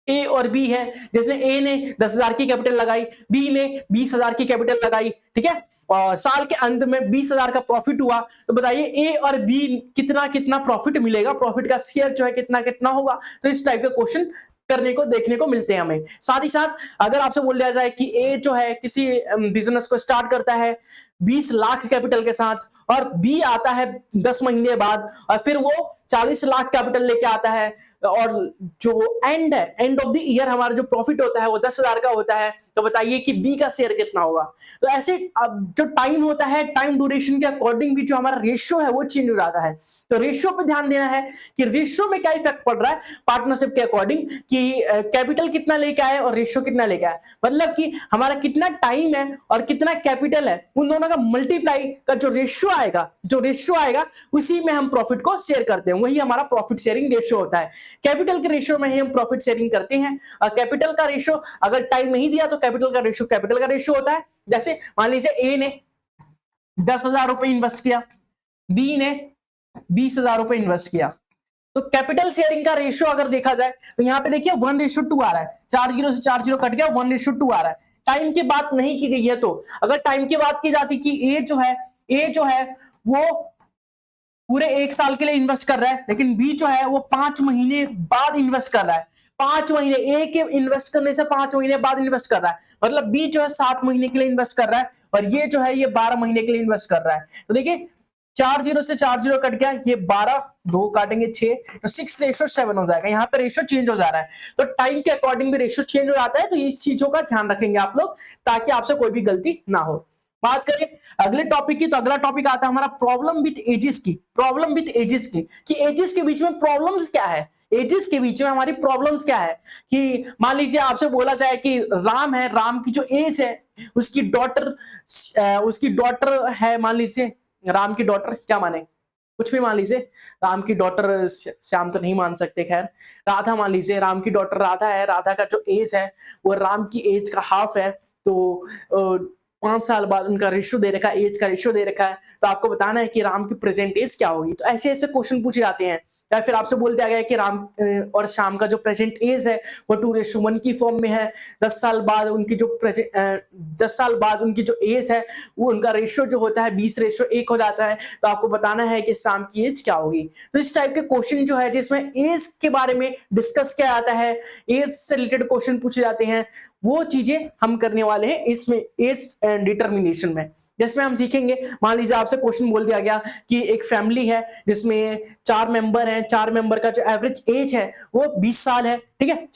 ए और बी है, जिसमें ए ने 10,000 की कैपिटल लगाई, बी ने 20,000 की कैपिटल लगाई, ठीक है, और साल के अंत में 20,000 का प्रॉफिट हुआ, तो बताइए ए और बी कितना कितना प्रॉफिट मिलेगा, प्रॉफिट का शेयर जो है कितना कितना होगा। तो इस टाइप के क्वेश्चन करने को देखने को मिलते हैं हमें। साथ ही साथ अगर आपसे बोल दिया जाए कि ए जो है किसी बिजनेस को स्टार्ट करता है 20 लाख कैपिटल के साथ, और बी आता है 10 महीने बाद और फिर वो 40 लाख कैपिटल लेके आता है, और जो एंड है, एंड ऑफ द ईयर हमारा जो प्रॉफिट होता है वो 10,000 का होता है, तो बताइए कि बी का शेयर कितना होगा। तो ऐसे अब जो टाइम होता है, टाइम ड्यूरेशन के अकॉर्डिंग भी जो हमारा रेशियो है वो चेंज हो जाता है। तो रेशियो पे ध्यान देना है कि रेशियो में क्या इफेक्ट पड़ रहा है पार्टनरशिप के अकॉर्डिंग, कि कैपिटल कितना लेके आए और रेशियो कितना लेके आए, मतलब कि हमारा कितना टाइम है और कितना कैपिटल है, उन दोनों का मल्टीप्लाई का जो रेशियो आएगा उसी में हम प्रॉफिट को शेयर करते हैं, वही हमारा प्रॉफिट शेयरिंग रेशियो होता है। कैपिटल के रेशियो में ही हम प्रॉफिट शेयरिंग करते हैं, और कैपिटल का रेशियो अगर टाइम नहीं दिया तो कैपिटल का रेशियो होता है। जैसे मान लीजिए ए ने 10,000 रुपए इन्वेस्ट किया, बी ने 20,000 रुपए इन्वेस्ट किया, तो कैपिटल शेयरिंग का रेशियो अगर देखा जाए तो यहां पे देखिए 1:2 आ रहा है, 4 जीरो से 4 जीरो कट गया, 1:2 आ रहा है। टाइम की बात नहीं की गई है, तो अगर टाइम की बात की जाती कि ए जो है वो पूरे 1 साल के लिए इन्वेस्ट कर रहा है, लेकिन बी जो है वो 5 महीने बाद इन्वेस्ट कर रहा है, 5 महीने ए के इन्वेस्ट करने से 5 महीने बाद इन्वेस्ट कर रहा है, मतलब बी जो है 7 महीने के लिए इन्वेस्ट कर रहा है और ये जो है ये 12 महीने के लिए इन्वेस्ट कर रहा है। तो देखिए 4 जीरो से 4 जीरो कट गया, ये 12, 2 काटेंगे 6, तो 6:7 हो जाएगा। यहाँ पे रेशियो चेंज हो जा रहा है, तो टाइम के अकॉर्डिंग भी रेशियो चेंज हो जाता है, तो इस चीजों का ध्यान रखेंगे आप लोग ताकि आपसे कोई भी गलती ना हो। बात करें अगले टॉपिक की, तो अगला टॉपिक आता है हमारा प्रॉब्लम विद एजेस की। कि एजेस के बीच में प्रॉब्लम्स क्या है, एजेस के बीच में हमारी प्रॉब्लम्स क्या है। कि मान लीजिए आपसे बोला जाए कि राम है, राम की जो एज है, उसकी डॉटर है, मान लीजिए राम की डॉटर, क्या माने कुछ भी मान लीजिए, राम की डॉटर श्याम तो नहीं मान सकते, खैर राधा मान लीजिए, राम की डॉटर राधा है, राधा का जो एज है वो राम की एज का हाफ है, तो 5 साल बाद उनका रेशियो दे रखा है, एज का रेशियो दे रखा है, तो आपको बताना है कि राम की प्रेजेंट एज क्या होगी। तो ऐसे ऐसे क्वेश्चन पूछे जाते हैं, या फिर आपसे बोल दिया गया कि राम और श्याम का जो प्रेजेंट एज है वो 2:1 की फॉर्म में है, 10 साल बाद उनकी जो एज है वो उनका रेशियो जो होता है 20:1 हो जाता है, तो आपको बताना है कि श्याम की एज क्या होगी। तो इस टाइप के क्वेश्चन जो है जिसमें एज के बारे में डिस्कस किया जाता है, एज से रिलेटेड क्वेश्चन पूछे जाते हैं, वो चीजें हम करने वाले हैं इसमें एज डिटर्मिनेशन में, जिसमें हम सीखेंगे। मान लीजिए आपसे क्वेश्चन बोल दिया गया कि एक फैमिली है जिसमें 4 मेंबर हैं, 4 मेंबर का जो एवरेज एज है वो 20 साल है, ठीक है,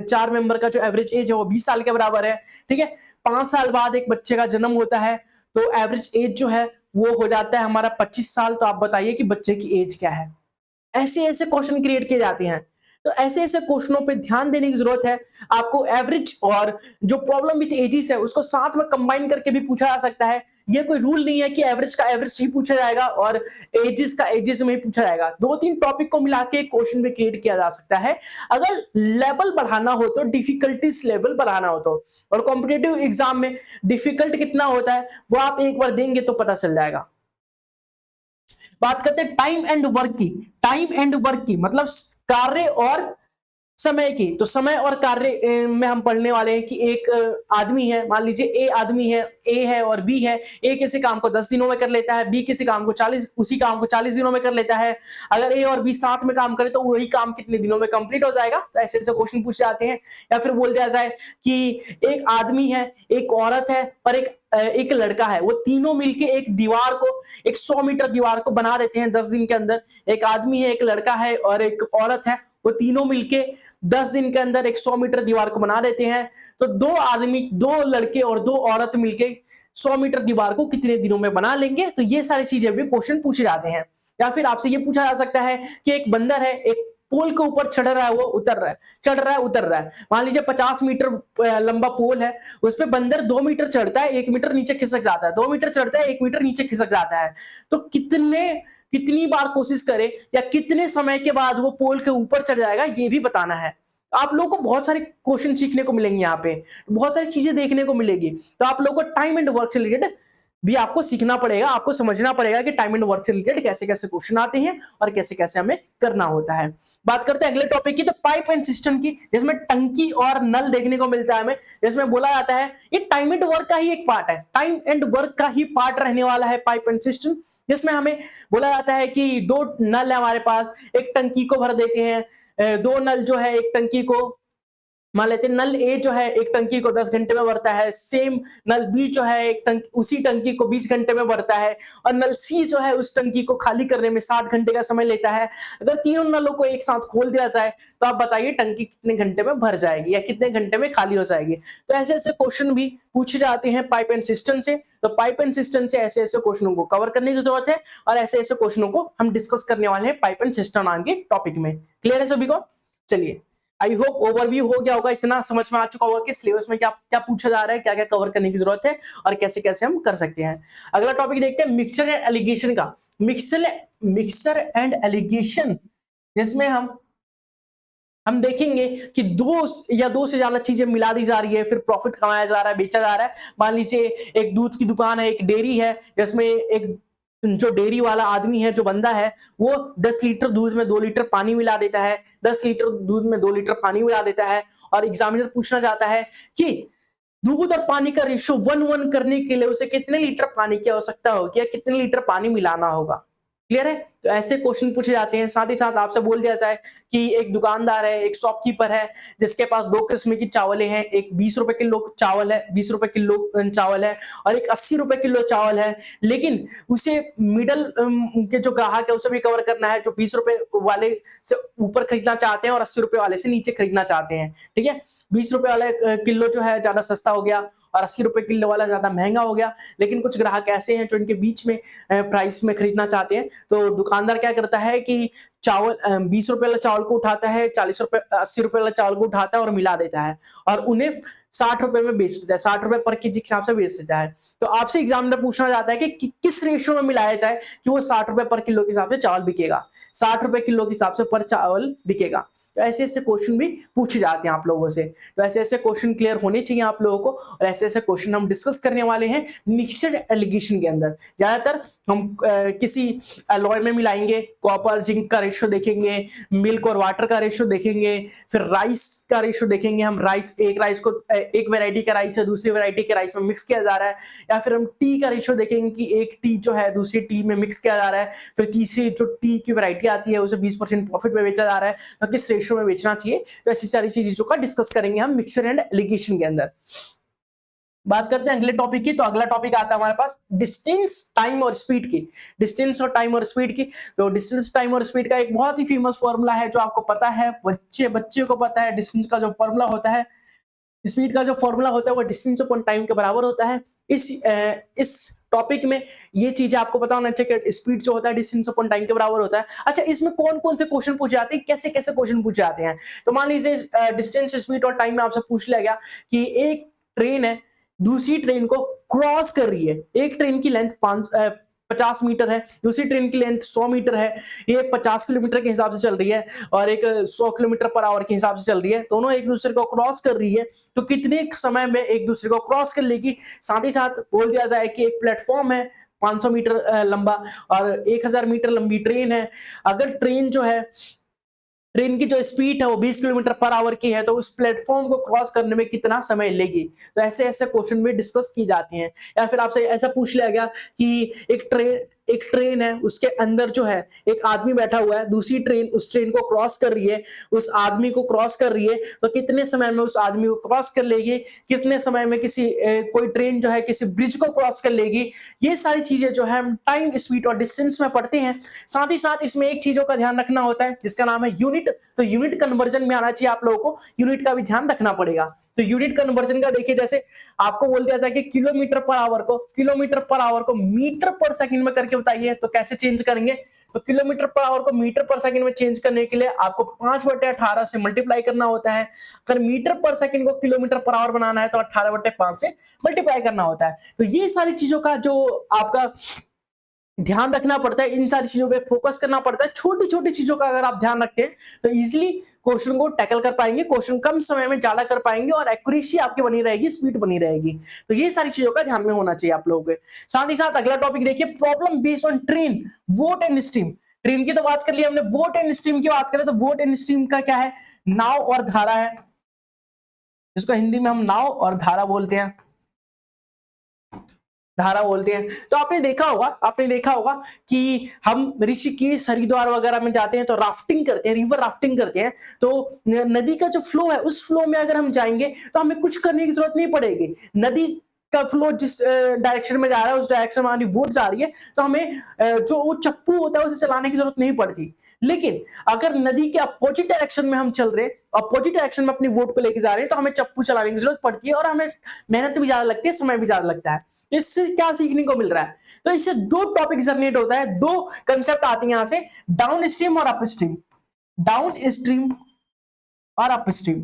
4 मेंबर का जो एवरेज एज है वो 20 साल के बराबर है, ठीक है। 5 साल बाद एक बच्चे का जन्म होता है, तो एवरेज एज जो है वो हो जाता है हमारा 25 साल। तो आप बताइए कि बच्चे की एज क्या है। ऐसे ऐसे क्वेश्चन क्रिएट किए जाते हैं, तो ऐसे ऐसे क्वेश्चनों पे ध्यान देने की जरूरत है। आपको एवरेज और जो प्रॉब्लम विद एजेस है उसको साथ में कंबाइन करके भी पूछा जा सकता है। ये कोई रूल नहीं है कि एवरेज का एवरेज ही पूछा जाएगा और एजेस का एजेस में ही पूछा जाएगा। 2-3 टॉपिक को मिला के क्वेश्चन भी क्रिएट किया जा सकता है, अगर लेवल बढ़ाना हो तो, डिफिकल्टीज लेवल बढ़ाना हो तो। और कॉम्पिटिटिव एग्जाम में डिफिकल्ट कितना होता है वो आप एक बार देंगे तो पता चल जाएगा। बात करते हैं टाइम एंड वर्क की मतलब कार्य और समय की। तो समय और कार्य में हम पढ़ने वाले हैं कि एक आदमी है, मान लीजिए ए आदमी है, ए है और बी है। ए किसी काम को 10 दिनों में कर लेता है, बी किसी काम को 40 दिनों में कर लेता है। अगर ए और बी साथ में काम करे तो वही काम कितने दिनों में कंप्लीट हो जाएगा। तो ऐसे ऐसे क्वेश्चन पूछे जाते हैं। या फिर बोल दिया जाए कि एक आदमी है, एक औरत है और एक लड़का है, वो तीनों मिलके एक दीवार को, एक 100 मीटर दीवार को बना देते हैं 10 दिन के अंदर। एक आदमी है, एक लड़का है और एक औरत है, वो तीनों मिलके 10 दिन के अंदर एक 100 मीटर दीवार को बना देते हैं। तो 2 आदमी, 2 लड़के और 2 औरत मिलके 100 मीटर दीवार को कितने दिनों में बना लेंगे। तो ये सारी चीजें भी क्वेश्चन पूछे जाते हैं। या फिर आपसे ये पूछा जा सकता है कि एक बंदर है, एक पोल के ऊपर चढ़ रहा है, वो उतर रहा है, चढ़ रहा है, उतर रहा है। मान लीजिए 50 मीटर लंबा पोल है, उस पे बंदर 2 मीटर चढ़ता है, 1 मीटर नीचे खिसक जाता है, 2 मीटर चढ़ता है, 1 मीटर नीचे खिसक जाता है। तो कितनी बार कोशिश करे या कितने समय के बाद वो पोल के ऊपर चढ़ जाएगा, ये भी बताना है। आप लोगों को बहुत सारे क्वेश्चन सीखने को मिलेंगे, यहाँ पे बहुत सारी चीजें देखने को मिलेगी। तो आप लोगों को टाइम एंड वर्क से रिलेटेड भी आपको सीखना पड़ेगा, आपको समझना पड़ेगा कि टाइम एंड वर्क से रिलेटेड कैसे कैसे क्वेश्चन आते हैं और कैसे कैसे हमें करना होता है। बात करते हैं अगले टॉपिक की, तो पाइप एंड सिस्टम की, जिसमें टंकी और नल देखने को मिलता है हमें, जिसमें बोला जाता है ये टाइम एंड वर्क का ही एक पार्ट है, टाइम एंड वर्क का ही पार्ट रहने वाला है पाइप एंड सिस्टम, जिसमें हमें बोला जाता है कि दो नल है हमारे पास, एक टंकी को भर देते हैं, दो नल जो है एक टंकी को, मान लेते हैं नल ए जो है एक टंकी को 10 घंटे में भरता है, सेम नल बी जो है एक टंकी, उसी टंकी को 20 घंटे में भरता है, और नल सी जो है उस टंकी को खाली करने में 60 घंटे का समय लेता है। अगर तीनों नलों को एक साथ खोल दिया जाए तो आप बताइए टंकी कितने घंटे में भर जाएगी या कितने घंटे में खाली हो जाएगी। तो ऐसे ऐसे क्वेश्चन भी पूछे जाते हैं पाइप एंड सिस्टम से। तो पाइप एंड सिस्टम से ऐसे ऐसे क्वेश्चनों को कवर करने की जरूरत है, और ऐसे ऐसे क्वेश्चनों को हम डिस्कस करने वाले हैं पाइप एंड सिस्टम नाम के टॉपिक में। क्लियर है सभी को? चलिए, आई होप ओवरव्यू हो गया होगा, इतना समझ में आ चुका होगा कि सिलेबस में क्या क्या पूछा जा रहा है, क्या क्या कवर करने की जरूरत है और कैसे कैसे हम कर सकते हैं। अगला टॉपिक देखते हैं मिक्सचर एंड एलिगेशन का। मिक्सचर एंड एलिगेशन, जिसमें हम देखेंगे कि दो से ज्यादा चीजें मिला दी जा रही है, फिर प्रॉफिट कमाया जा रहा है, बेचा जा रहा है। मान लीजिए एक दूध की दुकान है, एक डेयरी है, जिसमें एक जो डेयरी वाला आदमी है, जो बंदा है, वो 10 लीटर दूध में 2 लीटर पानी मिला देता है, 10 लीटर दूध में 2 लीटर पानी मिला देता है, और एग्जामिनर पूछना चाहता है कि दूध और पानी का रेशियो 1:1 करने के लिए उसे कितने लीटर पानी की आवश्यकता होगी या कितने लीटर पानी मिलाना होगा। क्लियर है? तो ऐसे क्वेश्चन पूछे जाते हैं। साथ ही साथ आपसे बोल दिया जाए कि एक दुकानदार है, एक शॉपकीपर है, जिसके पास 2 किस्म की चावलें हैं, एक 20 रुपए किलो चावल है, 20 रुपए किलो चावल है, और एक 80 रुपए किलो चावल है। लेकिन उसे मिडल के जो ग्राहक है उसे भी कवर करना है, जो 20 रुपए वाले से ऊपर खरीदना चाहते हैं और 80 रुपए वाले से नीचे खरीदना चाहते हैं। ठीक है, 20 रुपए वाले किलो जो है ज्यादा सस्ता हो गया और 80 रुपए किलो वाला ज्यादा महंगा हो गया। लेकिन कुछ ग्राहक ऐसे हैं जो इनके बीच में प्राइस में खरीदना चाहते हैं। तो दुकानदार क्या करता है कि चावल 20 रुपए वाला चावल को उठाता है, 40 रुपए 80 रुपए वाला चावल को उठाता है और मिला देता है, और उन्हें 60 रुपए में बेच देता है, 60 रुपए पर केजी के हिसाब से बेच देता है। तो आपसे एग्जामिनर पूछना चाहता है कि किस रेशियो में मिलाया जाए कि वो 60 रुपए पर किलो के हिसाब से चावल बिकेगा, 60 रुपए किलो के हिसाब से पर चावल बिकेगा। तो ऐसे ऐसे क्वेश्चन भी पूछे जाते हैं आप लोगों से। तो ऐसे ऐसे क्वेश्चन क्लियर होने चाहिए आप लोगों को, और ऐसे ऐसे क्वेश्चन हम डिस्कस करने वाले हैं मिक्सचर एलिगेशन के अंदर। ज्यादातर हम किसी अलॉय में मिलाएंगे, कॉपर जिंक का रेशियो देखेंगे, मिल्क और वाटर का रेशियो देखेंगे, फिर राइस का रेशियो देखेंगे। हम एक राइस को एक वैरायटी का राइस है दूसरी वैरायटी के राइस में मिक्स किया जा रहा है, या फिर हम टी का रेशियो देखेंगे कि एक टी जो है दूसरी टी में मिक्स किया जा रहा है, फिर तीसरी जो टी की वैरायटी आती है उसे 20% प्रॉफिट में बेचा जा रहा है, तो किस रेशियो में बेचना चाहिए। तो ऐसी सारी चीजों का डिस्कस करेंगे हम मिक्सचर एंड एलिगेशन के अंदर। बात करते हैं अगले टॉपिक की। तो अगला टॉपिक आता है हमारे पास डिस्टेंस, टाइम और स्पीड की। डिस्टेंस और टाइम और स्पीड की। तो डिस्टेंस, टाइम और स्पीड का एक बहुत ही फेमस फॉर्मूला है जो आपको पता है, बच्चे को पता है। डिस्टेंस का जो फॉर्मूला होता है, स्पीड का जो फॉर्मूला होता है वो डिस्टेंस अपॉन टाइम के बराबर होता है। इस टॉपिक में ये चीजें आपको पता होना चाहिए कि स्पीड जो होता है डिस्टेंस अपॉन टाइम के बराबर होता है। अच्छा, इसमें कौन कौन से क्वेश्चन पूछे जाते हैं, कैसे कैसे क्वेश्चन पूछे जाते हैं। तो मान लीजिए डिस्टेंस, स्पीड और टाइम में आपसे पूछ लिया गया कि एक ट्रेन है दूसरी ट्रेन को क्रॉस कर रही है। एक ट्रेन की लेंथ 50 मीटर है, दूसरी ट्रेन की लेंथ 100 मीटर है। ये 50 किलोमीटर के हिसाब से चल रही है और एक 100 किलोमीटर पर आवर के हिसाब से चल रही है। दोनों एक दूसरे को क्रॉस कर रही है, तो कितने समय में एक दूसरे को क्रॉस कर लेगी। साथ ही साथ बोल दिया जाए कि एक प्लेटफॉर्म है 500 मीटर लंबा और 1000 मीटर लंबी ट्रेन है। अगर ट्रेन की जो स्पीड है वो 20 किलोमीटर पर आवर की है, तो उस प्लेटफॉर्म को क्रॉस करने में कितना समय लेगी। तो ऐसे ऐसे क्वेश्चन भी डिस्कस की जाती हैं। या फिर आपसे ऐसा पूछ लिया गया कि एक ट्रेन है, उसके अंदर जो है एक आदमी बैठा हुआ है, दूसरी ट्रेन उस ट्रेन को क्रॉस कर रही है, उस आदमी को क्रॉस कर रही है, तो कितने समय में उस आदमी को क्रॉस कर लेगी, कितने समय में कोई ट्रेन जो है किसी ब्रिज को क्रॉस कर लेगी। ये सारी चीजें जो है हम टाइम, स्पीड और डिस्टेंस में पढ़ते हैं। साथ ही साथ इसमें एक चीजों का ध्यान रखना होता है जिसका नाम है यूनिट। तो यूनिट कन्वर्जन में आना चाहिए आप लोगों को, यूनिट का भी ध्यान रखना पड़ेगा। तो यूनिट कन्वर्जन का देखिए, जैसे आपको बोल दिया जाए कि किलोमीटर पर आवर को मीटर पर सेकंड में करके बताइए, तो कैसे चेंज करेंगे। तो किलोमीटर पर आवर को मीटर पर सेकंड में चेंज करने के लिए आपको 5/18 से मल्टीप्लाई करना होता है। अगर मीटर पर सेकंड को किलोमीटर पर आवर बनाना है तो 18/5 से मल्टीप्लाई करना होता है। तो ये सारी चीजों का जो आपका ध्यान रखना पड़ता है, इन सारी चीजों पे फोकस करना पड़ता है। छोटी छोटी चीजों का अगर आप ध्यान रखते हैं तो इजीली क्वेश्चन को टैकल कर पाएंगे, क्वेश्चन कम समय में ज्यादा कर पाएंगे और एक्यूरेसी आपकी बनी रहेगी, स्पीड बनी रहेगी। तो ये सारी चीजों का ध्यान में होना चाहिए आप लोगों के। साथ ही साथ अगला टॉपिक देखिए, problem based on train, vote and stream. Train की तो बात कर ली हमने, वोट एंड स्ट्रीम की बात करें तो वोट एंड स्ट्रीम का क्या है, नाव और धारा है, जिसको हिंदी में हम नाव और धारा बोलते हैं, धारा बोलते हैं। तो आपने देखा होगा कि हम ऋषिकेश हरिद्वार वगैरह में जाते हैं तो राफ्टिंग करते हैं, रिवर राफ्टिंग करते हैं। तो नदी का जो फ्लो है, उस फ्लो में अगर हम जाएंगे तो हमें कुछ करने की जरूरत नहीं पड़ेगी। नदी का फ्लो जिस डायरेक्शन में जा रहा है उस डायरेक्शन में हमारी वोट जा रही है, तो हमें जो वो चप्पू होता है उसे चलाने की जरूरत नहीं पड़ती। लेकिन अगर नदी के अपोजिट डायरेक्शन में हम चल रहे, अपोजिट डायरेक्शन में अपनी वोट को लेके जा रहे हैं, तो हमें चप्पू चलाने की जरूरत पड़ती है और हमें मेहनत भी ज्यादा लगती है, समय भी ज्यादा लगता है। इससे क्या सीखने को मिल रहा है, तो इससे दो टॉपिक जनरेट होता है, दो कंसेप्ट आते हैं यहां से, डाउन स्ट्रीम और अप स्ट्रीम, डाउन स्ट्रीम और अप स्ट्रीम।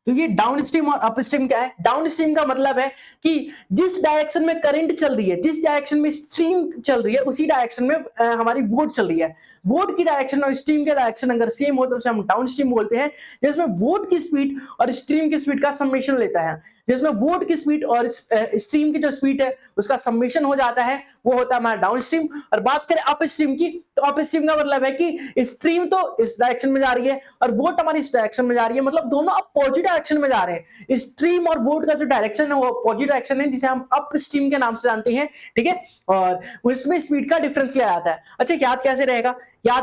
तो ये डाउन स्ट्रीम और अप स्ट्रीम क्या है, डाउन स्ट्रीम का मतलब है कि जिस डायरेक्शन में करंट चल रही है, जिस डायरेक्शन में स्ट्रीम चल रही है, उसी डायरेक्शन में हमारी वोट चल रही है। वोट की डायरेक्शन और स्ट्रीम के डायरेक्शन अगर सेम हो तो उसे हम डाउन स्ट्रीम बोलते हैं, जिसमें वोट की स्पीड और स्ट्रीम की स्पीड का समेशन लेता है, जिसमें वोट की स्पीड और स्ट्रीम की जो स्पीड है उसका समेशन हो जाता है, वो होता है हमारा डाउन स्ट्रीम। और बात करें अप स्ट्रीम की, तो अप स्ट्रीम का मतलब है कि स्ट्रीम तो इस डायरेक्शन में जा रही है और वोट हमारी इस डायरेक्शन में जा रही है, मतलब दोनों अपोजिट डायरेक्शन में जा रहे हैं। स्ट्रीम और वोट का जो डायरेक्शन है वो अपोजिट डायरेक्शन है, जिसे हम अप स्ट्रीम के नाम से जानते हैं, ठीक है। और उसमें स्पीड का डिफरेंस लिया जाता है। अच्छा, याद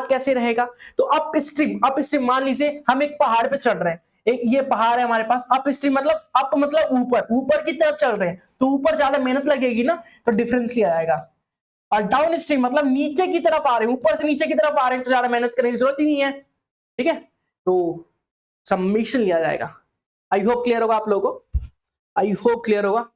कैसे रहेगा, तो अप स्ट्रीम मान लीजिए हम एक पहाड़ पे चढ़ रहे हैं, एक ये पहाड़ है हमारे पास, अप स्ट्रीम मतलब अप मतलब ऊपर की तरफ चल रहे हैं, तो ऊपर ज्यादा मेहनत लगेगी ना, तो डिफरेंस लिया जाएगा। और डाउन स्ट्रीम मतलब नीचे की तरफ आ रहे हैं, ऊपर से नीचे की तरफ आ रहे हैं, तो ज्यादा मेहनत करने की जरूरत ही नहीं है, ठीक है। तो समेशन लिया जाएगा। आई होप क्लियर होगा आप लोगों को, आई होप क्लियर होगा।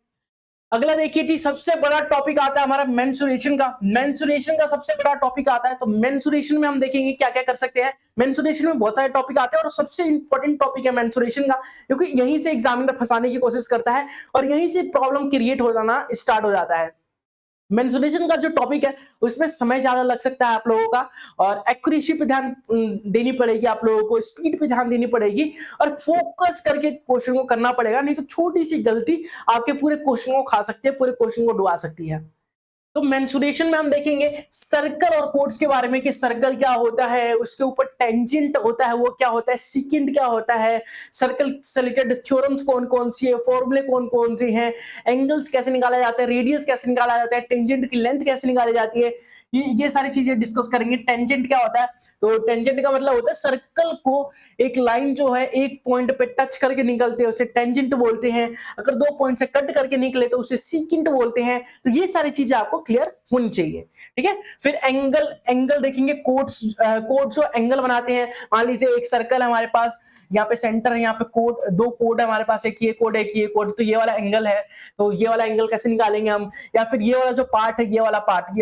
अगला देखिए जी, सबसे बड़ा टॉपिक आता है हमारा मेंसुरेशन का सबसे बड़ा टॉपिक आता है। तो मेंसुरेशन में हम देखेंगे क्या क्या कर सकते हैं। मेंसुरेशन में बहुत सारे टॉपिक आते हैं और सबसे इंपॉर्टेंट टॉपिक है मेंसुरेशन का, क्योंकि यहीं से एग्जामिनर फंसाने की कोशिश करता है और यहीं से प्रॉब्लम क्रिएट हो जाना स्टार्ट हो जाता है। मेंसुरेशन का जो टॉपिक है उसमें समय ज्यादा लग सकता है आप लोगों का, और एक्यूरेसी पे ध्यान देनी पड़ेगी आप लोगों को, स्पीड पे ध्यान देनी पड़ेगी और फोकस करके क्वेश्चन को करना पड़ेगा, नहीं तो छोटी सी गलती आपके पूरे क्वेश्चन को खा सकती है, पूरे क्वेश्चन को डुबा सकती है। तो मेंसुरेशन में हम देखेंगे सर्कल और कोड्स के बारे में, कि सर्कल क्या होता है, उसके ऊपर टेंजेंट होता है वो क्या होता है, सिकेंड क्या होता है, सर्कल से रिलेटेड थ्योरम्स कौन कौन सी है, फॉर्मूले कौन कौन से हैं, एंगल्स कैसे निकाला जाता है, रेडियस कैसे निकाला जाता है, टेंजेंट की लेंथ कैसे निकाली जाती है, ये सारी चीजें डिस्कस करेंगे। टेंजेंट क्या होता है, तो टेंजेंट का मतलब होता है सर्कल को एक लाइन जो है एक पॉइंट पे टच करके निकलते हैं उसे टेंजेंट बोलते हैं, अगर दो पॉइंट से कट करके निकले तो उसे सीकेंट बोलते हैं। तो ये सारी चीजें आपको क्लियर होनी चाहिए, ठीक है। फिर एंगल देखेंगे, कोड्स जो एंगल बनाते हैं, मान लीजिए एक सर्कल है हमारे पास, यहाँ पे सेंटर है, यहाँ पे कोड, दो कोड है हमारे पास, एक ये कोड है, एक ये कोड, तो ये वाला एंगल है, तो ये वाला एंगल कैसे निकालेंगे हम, या फिर ये वाला जो पार्ट है, ये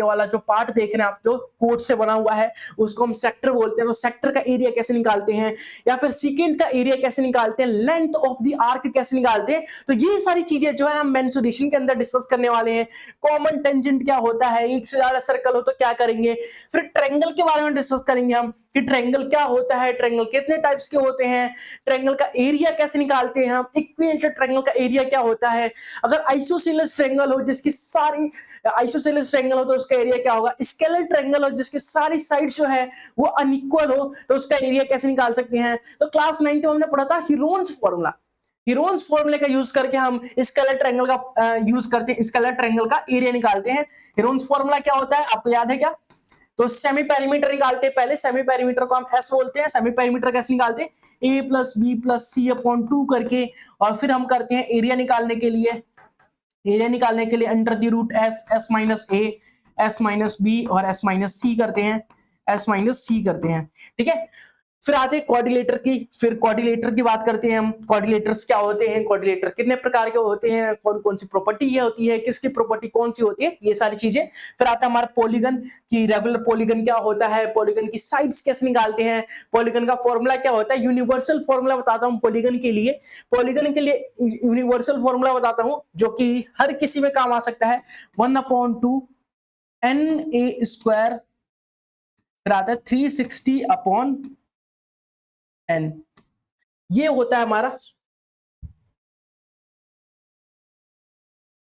वाला जो पार्ट देख रहे हैं आप जो कोड से बना हुआ है उसको हम सेक्टर बोलते हैं, तो सेक्टर का एरिया कैसे निकालते हैं, या फिर सेकेंड का एरिया कैसे निकालते हैं, लेंथ ऑफ द आर्क कैसे निकालते हैं। तो ये सारी चीजें जो है हम मेंसुरेशन के अंदर डिस्कस करने वाले हैं। कॉमन टेंजेंट क्या होता है, एक से ज्यादा सर्कल हो तो क्या करेंगे, फिर ट्रायंगल के बारे में डिस्कस करेंगे हम कि ट्रायंगल क्या होता है, ट्रायंगल कितने टाइप्स के होते हैं, ट्रायंगल का एरिया कैसे निकालते हैं हम, इक्विलेटरल ट्रायंगल का एरिया क्या होता है, अगर आइसोसेलेस ट्रायंगल हो जिसकी सारी आइसोसेलेस ट्रायंगल हो तो उसका एरिया क्या होगा, स्केलर ट्रायंगल हो जिसकी सारी साइड जो है वो अनइक्वल हो तो उसका एरिया कैसे निकाल सकते हैं। तो क्लास 9 में हमने पढ़ा था हीरोन्स फॉर्मूला, हीरोन्स फॉर्मूले का यूज करके हम स्केलर ट्रायंगल का यूज करते हैं, स्केलर ट्रायंगल का एरिया निकालते हैं। हीरोन्स फॉर्मूला क्या होता है आपको याद है क्या, तो सेमी पेरीमीटर निकालते हैं, पहले सेमी पेरीमीटर को हम एस बोलते हैं। सेमी पेरीमीटर कैसे निकालते हैं, ए प्लस बी प्लस सी अपॉन 2 करके, और फिर हम करते हैं एरिया निकालने के लिए under the root s minus a, s minus b और एस माइनस सी करते हैं, ठीक है। फिर आते हैं क्वाड्रिलेटर की, फिर क्वाड्रिलेटर की बात करते हैं हम। क्वाड्रिलेटर्स क्या होते हैं, क्वाड्रिलेटर कितने प्रकार के होते हैं, कौन कौन सी प्रॉपर्टी ये होती है, किसकी प्रॉपर्टी कौन सी होती है, ये सारी चीजें। फिर आता है हमारा पॉलीगन की, रेगुलर पॉलीगन क्या होता है, पॉलीगन की साइड्स कैसे निकालते हैं, पॉलीगन का फॉर्मूला क्या होता है, यूनिवर्सल फॉर्मूला बताता हूं पॉलीगन के लिए। पॉलीगन के लिए यूनिवर्सल फॉर्मूला बताता हूं जो कि हर किसी में काम आ सकता है, 1/2 NA², फिर आता है 360/N, ये होता है हमारा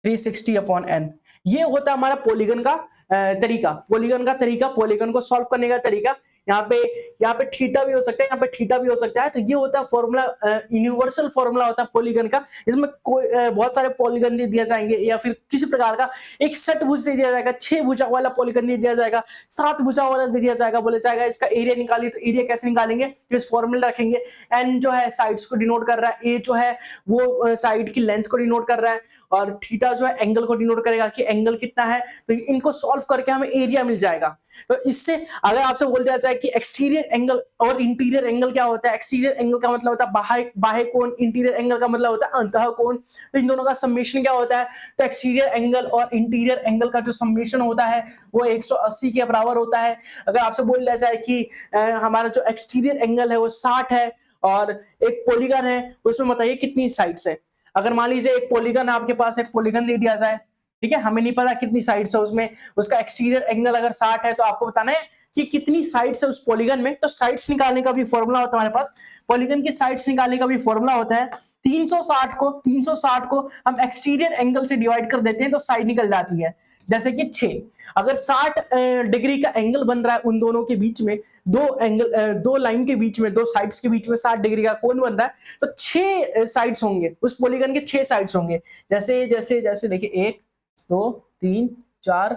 360/N, ये होता है हमारा पॉलीगन का तरीका। पॉलीगन को सॉल्व करने का तरीका। यहाँ पे थीटा भी हो सकता है, यहाँ पे थीटा भी हो सकता है। तो ये होता है फॉर्मूला, यूनिवर्सल फॉर्मूला होता है पॉलीगन का। इसमें बहुत सारे पॉलीगन दे दिया जाएंगे, या फिर किसी प्रकार का एक षटभुज दे दिया जाएगा, 6 भुजा वाला पॉलीगन दे दिया जाएगा, 7 भुजा वाला दे दिया जाएगा। बोले जाएगा इसका एरिया निकालिए, तो एरिया कैसे निकालेंगे, तो इस फॉर्मूला रखेंगे। एन जो है साइड्स को डिनोट कर रहा है, ए जो है वो साइड की लेंथ को डिनोट कर रहा है, और थीटा जो है एंगल को डिनोट करेगा कि एंगल कितना है। तो इनको सॉल्व करके हमें एरिया मिल जाएगा। तो इससे अगर आपसे बोल दिया जाए कि एक्सटीरियर एंगल और इंटीरियर एंगल क्या होता है, एक्सटीरियर एंगल का मतलब होता है बाह्य कोण, इंटीरियर एंगल का मतलब होता है अंतः कोण। तो इन दोनों का समेशन क्या होता है, तो एक्सटीरियर एंगल और इंटीरियर एंगल का जो समेशन होता है वो 180 के बराबर होता है। अगर आपसे बोल दिया जाए कि हमारा जो एक्सटीरियर एंगल है वो 60 है, और एक पॉलीगन है उसमें बताइए कितनी साइड्स है। अगर मान लीजिए एक पॉलीगन आपके पास, एक पॉलीगन दे दिया जाए, ठीक है, हमें नहीं पता कितनी साइड्स है उसमें, उसका एक्सटीरियर एंगल अगर 60 है, तो आपको बताना है कि कितनी साइड्स है उस पॉलीगन में। तो साइड्स निकालने का भी फॉर्मूला होता है हमारे पास, पॉलीगन की साइड्स निकालने का भी फॉर्मूला होता है। 360 को हम एक्सटीरियर एंगल से डिवाइड कर देते हैं तो साइड निकल जाती है, जैसे कि 6। अगर 60 डिग्री का एंगल बन रहा है उन दोनों के बीच में, दो लाइन के बीच में, दो साइड्स के बीच में 60 डिग्री का कोण बन रहा है, तो 6 साइड्स होंगे उस पॉलीगन के, 6 साइड्स होंगे। जैसे जैसे जैसे देखिए 1 2 3 4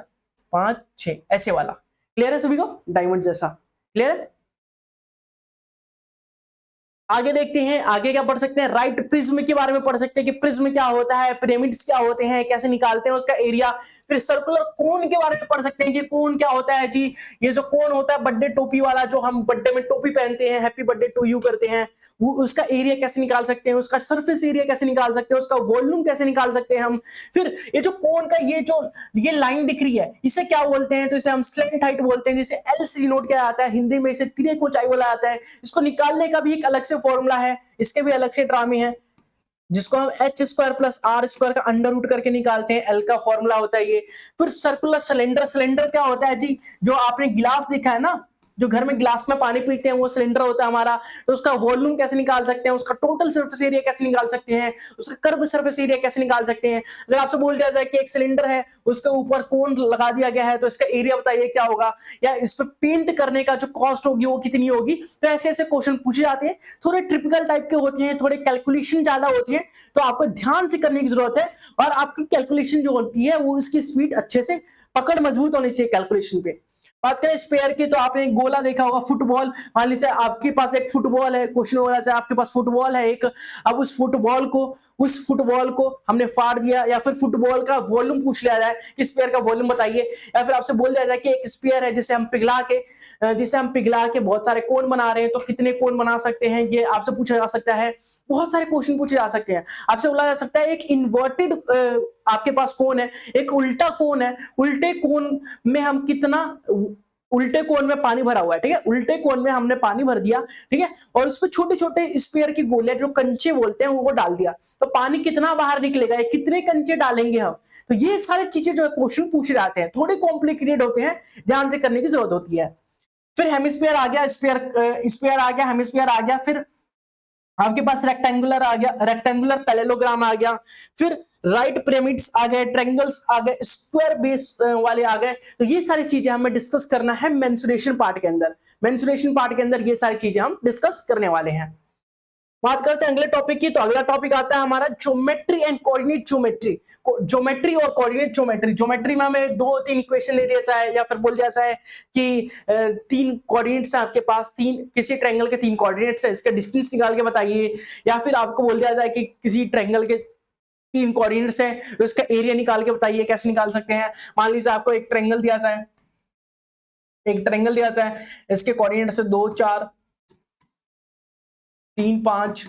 5 6, ऐसे वाला। क्लियर है सभी को, डायमंड जैसा, क्लियर है। आगे देखते हैं, आगे क्या पढ़ सकते हैं, राइट प्रिज्म के बारे में पढ़ सकते हैं कि प्रिज्म क्या होता है, पिरामिड्स क्या होते हैं, कैसे निकालते हैं उसका एरिया। फिर सर्कुलर कोन के बारे में पढ़ सकते हैं कि कोन क्या होता है जी। ये जो कोन होता है बर्थडे टोपी वाला, जो हम बर्थडे में टोपी पहनते हैं, हैप्पी बर्थडे टू यू करते हैं, वो उसका एरिया कैसे निकाल सकते हैं, उसका सरफेस एरिया कैसे निकाल सकते हैं, उसका वॉल्यूम कैसे निकाल सकते हैं हम। फिर ये जो कोन का ये लाइन दिख रही है, इसे क्या बोलते हैं, तो इसे हम स्लैंट हाइट बोलते हैं, जिसे एल से डिनोट किया जाता है। हिंदी में इसे तिर्यक ऊंचाई बोला जाता है। इसको निकालने का भी एक अलग से फॉर्मूला है, इसके भी अलग से ड्रामे हैं, जिसको हम h² + r² का अंडर रूट करके निकालते हैं। एल का फॉर्मूला होता है ये। फिर सर्कुलर सिलेंडर क्या होता है जी, जो आपने गिलास देखा है ना, जो घर में गिलास में पानी पीते हैं वो सिलेंडर होता है हमारा। तो उसका वॉल्यूम कैसे निकाल सकते हैं, उसका टोटल सरफेस एरिया कैसे निकाल सकते हैं, उसका कर्व सरफेस एरिया कैसे निकाल सकते हैं। अगर आपसे बोल दिया जाए कि एक सिलेंडर है, उसके ऊपर कोन लगा दिया गया है, तो इसका एरिया बताइए क्या होगा, या इस पर पेंट करने का जो कॉस्ट होगी वो कितनी होगी। तो ऐसे ऐसे क्वेश्चन पूछे जाते हैं, थोड़े ट्रिपिकल टाइप के होते हैं, थोड़े कैलकुलेशन ज्यादा होती है, तो आपको ध्यान से करने की जरूरत है। और आपकी कैलकुलेशन जो होती है वो इसकी स्पीड अच्छे से, पकड़ मजबूत होनी चाहिए कैलकुलेशन पे। बात करें स्पेयर की, तो आपने एक गोला देखा होगा, फुटबॉल। मान लीजिए आपके पास एक फुटबॉल है, क्वेश्चन हो रहा है आपके पास फुटबॉल है एक, अब उस फुटबॉल को हमने फाड़ दिया, या फिर फुटबॉल का वॉल्यूम पूछ लिया जाए कि स्पेयर का वॉल्यूम बताइए, या फिर आपसे बोल दिया जाए कि एक स्पेयर है जिसे हम पिघला के बहुत सारे कोन बना रहे हैं, तो कितने कोन बना सकते हैं, ये आपसे पूछा जा सकता है। बहुत सारे क्वेश्चन पूछे जा सकते हैं। आपसे बोला जा सकता है एक इन्वर्टेड आपके पास कोन है, एक उल्टा कोन है, उल्टे कोन में हम कितना, उल्टे कोन में पानी भरा हुआ है, ठीक है, उल्टे कोन में हमने पानी भर दिया, ठीक है, और उसमें छोटे छोटे स्पेयर की गोले जो कंचे बोलते हैं वो डाल दिया, तो पानी कितना बाहर निकलेगा, कितने कंचे डालेंगे हम। तो ये सारी चीजें जो है क्वेश्चन पूछे जाते हैं, थोड़े कॉम्प्लिकेटेड होते हैं, ध्यान से करने की जरूरत होती है। फिर हेमिस्फीयर आ गया, स्पेयर आ गया, हेमिस्फीयर आ गया, फिर आपके पास रेक्टेंगुलर आ गया, रेक्टेंगुलर पैरेललोग्राम आ गया, फिर राइट पिरामिड्स आ गए, ट्रायंगल्स आ गए, स्क्वायर बेस वाले आ गए। तो ये सारी चीजें हमें डिस्कस करना है मेंसुरेशन पार्ट के अंदर। मेंसुरेशन पार्ट के अंदर ये सारी चीजें हम डिस्कस करने वाले हैं। बात करते हैं अगले टॉपिक की, तो अगला टॉपिक आता है हमारा geometry and coordinate geometry. Geometry और कोऑर्डिनेट ज्योमेट्री। ज्योमेट्री में हमें 2-3 इक्वेशन ले दिया जाए, या फिर बोल दिया जाए कि 3 कोऑर्डिनेट्स हैं आपके पास, किसी ट्रायंगल के 3 कोऑर्डिनेट्स है, इसका डिस्टेंस निकाल के बताइए। या फिर आपको बोल दिया जाए कि किसी ट्रायंगल के 3 कोऑर्डिनेट्स हैं, तो इसका एरिया निकाल के बताइए, कैसे निकाल सकते हैं। मान लीजिए आपको एक ट्रायंगल दिया जाए, इसके कोऑर्डिनेट्स है 2 4 3, 5,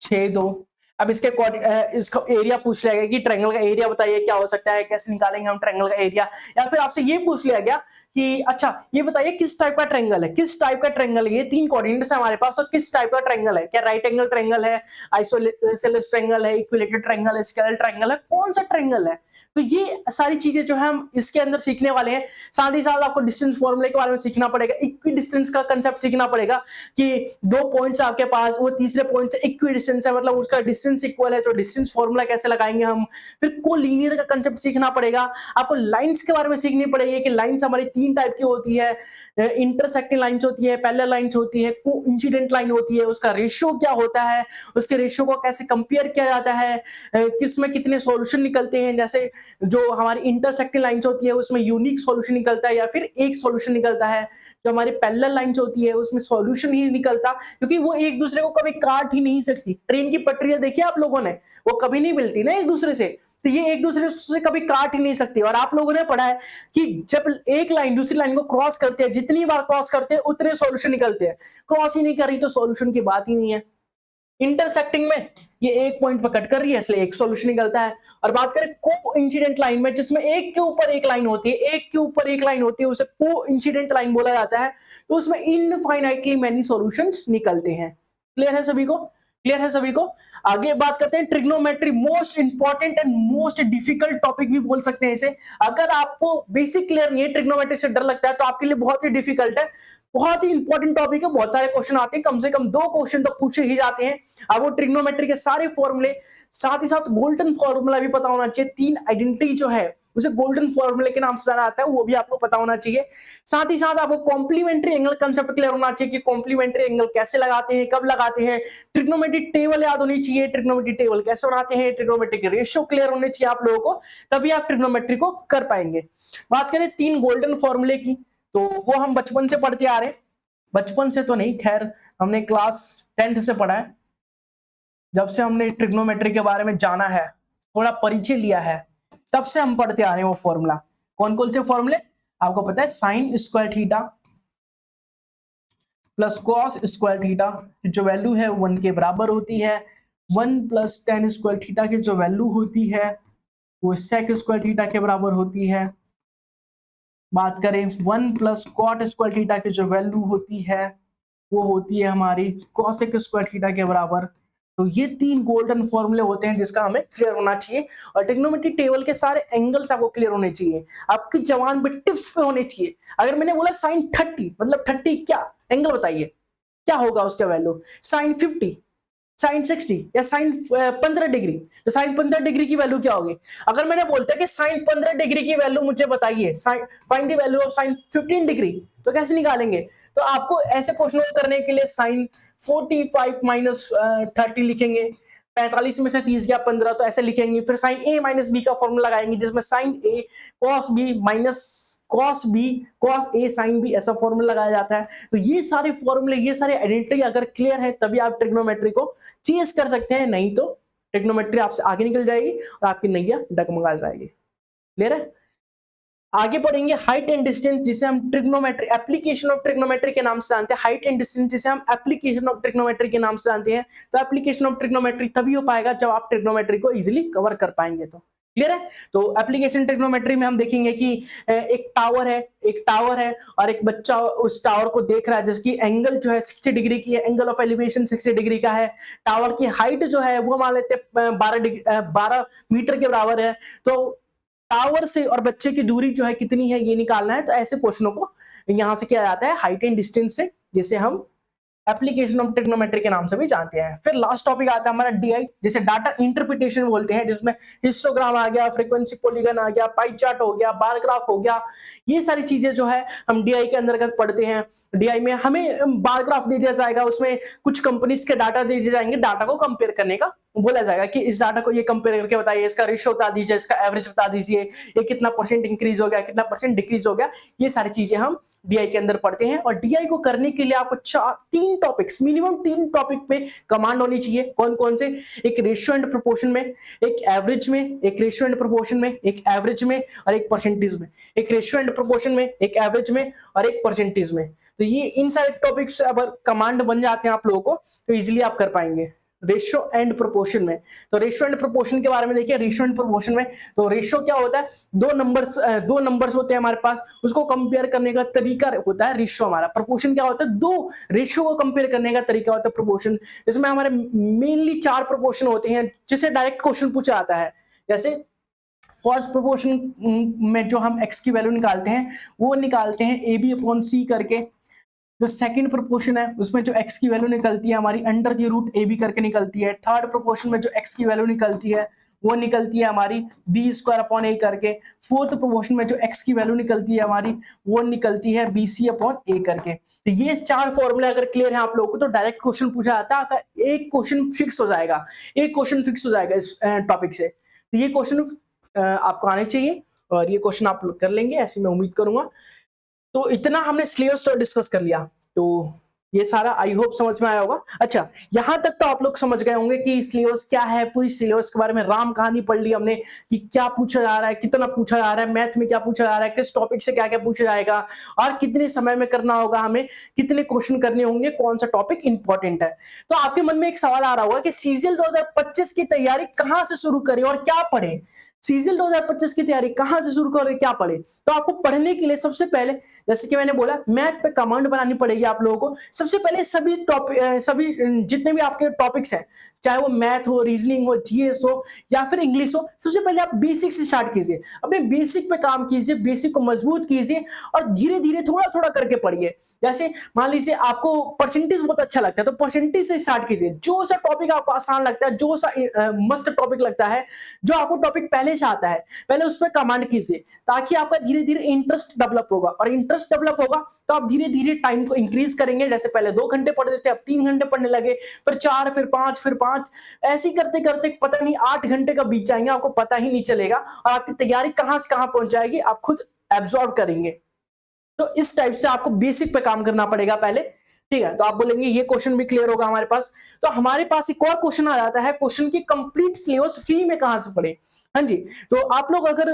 6, 2। अब इसका एरिया पूछ लिया गया कि ट्रायंगल का एरिया बताइए क्या हो सकता है, कैसे निकालेंगे हम ट्रायंगल का एरिया। या फिर आपसे ये पूछ लिया गया कि अच्छा ये बताइए किस टाइप का ट्रायंगल है, किस टाइप का ट्रायंगल है, ये 3 कोऑर्डिनेट्स है हमारे पास, तो किस टाइप का ट्रायंगल है, क्या राइट एंगल ट्रायंगल है, आइसोसेलेस ट्रायंगल है, इक्विलेटरल ट्रायंगल है, स्केलर ट्रायंगल है, कौन सा ट्रायंगल है। तो ये सारी चीजें जो है हम इसके अंदर सीखने वाले हैं। साथ ही साथ आपको डिस्टेंस फॉर्मूले के बारे में सीखना पड़ेगा, इक्वी डिस्टेंस का कंसेप्ट सीखना पड़ेगा कि 2 पॉइंट्स आपके पास, वो तीसरे पॉइंट से इक्वी डिस्टेंस है, मतलब उसका डिस्टेंस इक्वल है, तो डिस्टेंस फॉर्मूला कैसे लगाएंगे हम। फिर कोलिनियर का कंसेप्ट सीखना पड़ेगा, आपको लाइंस के बारे में सीखनी पड़ेगी कि लाइंस हमारी 3 टाइप की होती है, इंटरसेक्टिंग लाइंस होती है, पैरेलल लाइंस होती है, कोइंसिडेंट लाइन होती है, उसका रेशियो क्या होता है, उसके रेशियो को कैसे कंपेयर किया जाता है, किस में कितने सॉल्यूशन निकलते हैं। जैसे जो हमारी इंटरसेक्टिंग लाइंस होती है उसमें यूनिक सॉल्यूशन निकलता है या फिर एक सॉल्यूशन निकलता है। जो हमारी पैरेलल लाइंस होती है उसमें सॉल्यूशन ही निकलता, क्योंकि वो एक दूसरे को कभी काट ही नहीं सकती। ट्रेन की पटरियां देखी आप लोगों ने, वो कभी नहीं मिलती ना एक दूसरे से, तो ये एक दूसरे से कभी काट ही नहीं सकती। और आप लोगों ने पढ़ा है कि जब एक लाइन दूसरी लाइन को क्रॉस करते हैं, जितनी बार क्रॉस करते हैं उतने सॉल्यूशन निकलते हैं, क्रॉस ही नहीं कर रही तो सॉल्यूशन की बात ही नहीं है। इंटरसेक्टिंग में ये एक पॉइंट पर कट कर रही है इसलिए एक सॉल्यूशन निकलता है। और बात करें कोइंसिडेंट लाइन में, जिसमें एक के ऊपर एक लाइन होती है, एक के ऊपर एक लाइन होती है, उसे कोइंसिडेंट लाइन बोला जाता है, तो उसमें इनफाइनाइटली मेनी सॉल्यूशंस निकलते हैं। क्लियर है सभी को, क्लियर है सभी को। आगे बात करते हैं trigonometry, most important and most difficult topic भी बोल सकते हैं इसे। अगर आपको बेसिक क्लियर नहीं है, ट्रिग्नोमेट्री से डर लगता है, तो आपके लिए बहुत ही डिफिकल्ट है, बहुत ही इंपॉर्टेंट टॉपिक है, बहुत सारे क्वेश्चन आते हैं, कम से कम 2 क्वेश्चन तो पूछे ही जाते हैं। आपको ट्रिग्नोमेट्री के सारे फॉर्मूले, साथ ही साथ गोल्डन फॉर्मूला भी पता होना चाहिए। 3 आइडेंटिटी जो है उसे गोल्डन फॉर्मूले के नाम से जाना आता है, वो भी आपको पता होना चाहिए। साथ ही साथ आपको कॉम्प्लीमेंट्री एंगल कंसेप्ट क्लियर होना चाहिए कि कॉम्प्लीमेंट्री एंगल कैसे लगाते हैं, कब लगाते हैं। ट्रिग्नोमेट्री टेबल याद होनी चाहिए, ट्रिग्नोमेट्री टेबल कैसे बनाते हैं, ट्रिग्नोमेट्री के रेशियो क्लियर होने चाहिए आप लोगों को, तभी आप ट्रिग्नोमेट्री को कर पाएंगे। बात करें 3 गोल्डन फॉर्मूले की, तो वो हम बचपन से पढ़ते आ रहे हैं, बचपन से तो नहीं, खैर हमने क्लास 10th से पढ़ा है, जब से हमने ट्रिग्नोमेट्री के बारे में जाना है, थोड़ा परिचय लिया है, तब से हम पढ़ते आ रहे हैं वो फॉर्मूला। कौन कौन से फॉर्मूले आपको पता है, sine square theta plus cos square theta जो वैल्यू है 1 के बराबर होती है, 1 प्लस टेन स्क्वायर थीटा की जो वैल्यू होती है वो सेक स्क्वायर थीटा के बराबर होती है। बात करें 1 प्लस कॉट स्क्वायर थीटा की जो वैल्यू होती है वो होती है हमारी कॉसेक स्क्वायर थीटा के बराबर। तो ये 3 गोल्डन फॉर्मूले होते हैं जिसका हमें क्लियर होना चाहिए, और ट्रिग्नोमेट्री टेबल के सारे एंगल्स आपको क्लियर होने चाहिए, आपकी जवान पे टिप्स पे होने चाहिए। अगर मैंने बोला साइन 30 मतलब 30 क्या एंगल बताइए, क्या होगा उसका वैल्यू, साइन 50, साइन 60 या साइन 15 डिग्री, तो साइन 15 डिग्री की वैल्यू क्या होगी। अगर मैंने बोलता है कि साइन 15 डिग्री की वैल्यू मुझे बताइए, find the value of sine 15 degree, तो कैसे निकालेंगे। तो आपको ऐसे क्वेश्चन करने के लिए साइन 45 माइनस 30 लिखेंगे, 45 में से 30 गया 15, तो ऐसे लिखेंगे। फिर साइन ए माइनस बी का फॉर्मूला लगाएंगे, जिसमें sine A cos B minus cos B cos A sine B, ऐसा फॉर्मूला लगाया जाता है। तो ये सारे फॉर्मूले, ये सारे आइडेंटिटी अगर क्लियर है तभी आप ट्रिग्नोमेट्री को चेस कर सकते हैं, नहीं तो ट्रिग्नोमेट्री आपसे आगे निकल जाएगी और आपकी नैया डगमगा जाएगी। क्लियर है। आगे बढ़ेंगे हाइट एंड डिस्टेंस, जिसे हम ट्रिग्नोमेट्री एप्लीकेशन ऑफ ट्रिग्नोमेट्री के नाम से जानते हैं। हाइट एंड डिस्टेंस जिसे हम एप्लीकेशन ऑफ ट्रिग्नोमेट्री के नाम से जानते हैं। तो एप्लीकेशन ऑफ ट्रिग्नोमेट्री तभी हो पाएगा जब आप ट्रिग्नोमेट्री को इजीली कवर कर पाएंगे। तो क्लियर है। तो एप्लीकेशन ट्रिग्नोमेट्री में हम देखेंगे कि एक टावर है और एक बच्चा उस टावर को देख रहा है, जिसकी एंगल जो है 60 डिग्री की है, एंगल ऑफ एलिवेशन 60 डिग्री का है। टावर की हाइट जो है वो मान लेते 12 मीटर के बराबर है। तो टावर से और बच्चे की दूरी जो है कितनी है ये निकालना है। तो ऐसे क्वेश्चनों को यहां से किया जाता है हाइट एंड डिस्टेंस से, जिसे हम एप्लीकेशन ऑफ ट्रिग्नोमेट्री के नाम से भी जानते हैं। फिर लास्ट टॉपिक आता है हमारा डीआई, जिसे डाटा इंटरप्रिटेशन बोलते हैं, जिसमें हिस्टोग्राम आ गया, फ्रीक्वेंसी पॉलीगन आ गया, पाई चार्ट हो गया, बार ग्राफ हो गया। ये सारी चीजें जो है हम डीआई के अंतर्गत पढ़ते हैं। डीआई में हमें बार ग्राफ दे दिया जाएगा, उसमें कुछ कंपनीज के डाटा दे दिए जाएंगे, डाटा को कंपेयर करने का बोला जाएगा कि इस डाटा को ये कंपेयर करके बताइए, इसका रेशियो बता दीजिए, इसका एवरेज बता दीजिए, ये कितना परसेंट इंक्रीज हो गया, कितना परसेंट डिक्रीज हो गया। ये सारी चीजें हम डीआई के अंदर पढ़ते हैं। और डीआई को करने के लिए आपको 3 मिनिमम 3 टॉपिक पे कमांड होनी चाहिए। कौन कौन से? एक रेशियो एंड प्रोपोर्शन में, एक एवरेज में, एक रेशियो एंड प्रोपोर्शन में, एक एवरेज में और एक परसेंटेज में। एक रेशियो एंड प्रोपोर्शन में, एक एवरेज में और एक परसेंटेज में। तो ये इन सारे टॉपिक्स अगर कमांड बन जाते हैं आप लोगों को तो इजीली आप कर पाएंगे रेशियो एंड प्रोपोर्शन में। तो रेशियो एंड प्रोपोर्शन के बारे में देखिए। रेशियो एंड प्रोपोर्शन में तो रेशियो क्या होता है? दो नंबर्स होते हैं हमारे पास, उसको कंपेयर करने का तरीका होता है रेशियो हमारा। प्रोपोर्शन क्या होता है? दो रेशियो को कंपेयर करने का तरीका होता है प्रोपोर्शन। इसमें हमारे मेनली 4 प्रोपोर्शन होते हैं जिसे डायरेक्ट क्वेश्चन पूछा जाता है। जैसे फर्स्ट प्रोपोर्शन में जो हम x की वैल्यू निकालते हैं वो निकालते हैं AB/C करके। जो सेकंड प्रोपोर्शन है उसमें जो x की वैल्यू निकलती है हमारी √AB करके निकलती है। थर्ड प्रोपोर्शन में जो x की वैल्यू निकलती है वो निकलती है हमारी B² करके। फोर्थ प्रोपोर्शन में जो x की वैल्यू निकलती है हमारी वो निकलती है BC/A करके। तो ये 4 फॉर्मूले अगर क्लियर है आप लोगों को तो डायरेक्ट क्वेश्चन पूछा जाता है, आपका एक क्वेश्चन फिक्स हो जाएगा, इस टॉपिक से। तो ये क्वेश्चन आपको आने चाहिए और ये क्वेश्चन आप कर लेंगे ऐसी मैं उम्मीद करूंगा। तो इतना हमने सिलेबस तो डिस्कस कर लिया, तो ये सारा आई होप समझ में आया होगा। अच्छा, यहां तक तो आप लोग समझ गए होंगे कि सिलेबस क्या है। पूरी सिलेबस के बारे में राम कहानी पढ़ ली हमने कि क्या पूछा जा रहा है, कितना पूछा जा रहा है, मैथ में क्या पूछा जा रहा है, किस टॉपिक से क्या क्या पूछा जाएगा और कितने समय में करना होगा, हमें कितने क्वेश्चन करने होंगे, कौन सा टॉपिक इंपॉर्टेंट है। तो आपके मन में एक सवाल आ रहा होगा कि सीजीएल 2025 की तैयारी कहां से शुरू करें और क्या पढ़ें। सीजीएल 2025 की तैयारी कहां से शुरू करें, क्या पढ़े? तो आपको पढ़ने के लिए सबसे पहले जैसे कि मैंने बोला मैथ पे कमांड बनानी पड़ेगी आप लोगों को। सबसे पहले सभी जितने भी आपके टॉपिक्स हैं, चाहे वो मैथ हो, रीजनिंग हो, जीएस हो या फिर इंग्लिश हो, सबसे पहले आप बेसिक से स्टार्ट कीजिए। अपने बेसिक पे काम कीजिए, बेसिक को मजबूत कीजिए और धीरे धीरे थोड़ा थोड़ा करके पढ़िए। जैसे मान लीजिए आपको परसेंटेज बहुत अच्छा लगता है तो परसेंटेज से स्टार्ट कीजिए। जो सा टॉपिक आपको आसान लगता है, जो सा मस्त टॉपिक लगता है, जो आपको टॉपिक पहले से आता है, पहले उस पर कमांड कीजिए ताकि आपका धीरे धीरे इंटरेस्ट डेवलप होगा। और इंटरेस्ट डेवलप होगा तो आप धीरे धीरे टाइम को इंक्रीज करेंगे। जैसे पहले 2 घंटे पढ़ देते, अब 3 घंटे पढ़ने लगे, फिर 4, फिर 5, फिर 5, ऐसे करते करते पता नहीं 8 घंटे का बीत जाएंगे, आपको पता ही नहीं चलेगा और आपकी तैयारी कहां से कहां पहुंच जाएगी आप खुद एब्जॉर्ब करेंगे। तो इस टाइप से आपको बेसिक पे काम करना पड़ेगा पहले, ठीक है। तो आप बोलेंगे ये क्वेश्चन भी क्लियर होगा हमारे पास। तो हमारे पास एक और क्वेश्चन आ जाता है, क्वेश्चन की कंप्लीट सिलेबस फ्री में कहां से पढ़े। हाँ जी, तो आप लोग अगर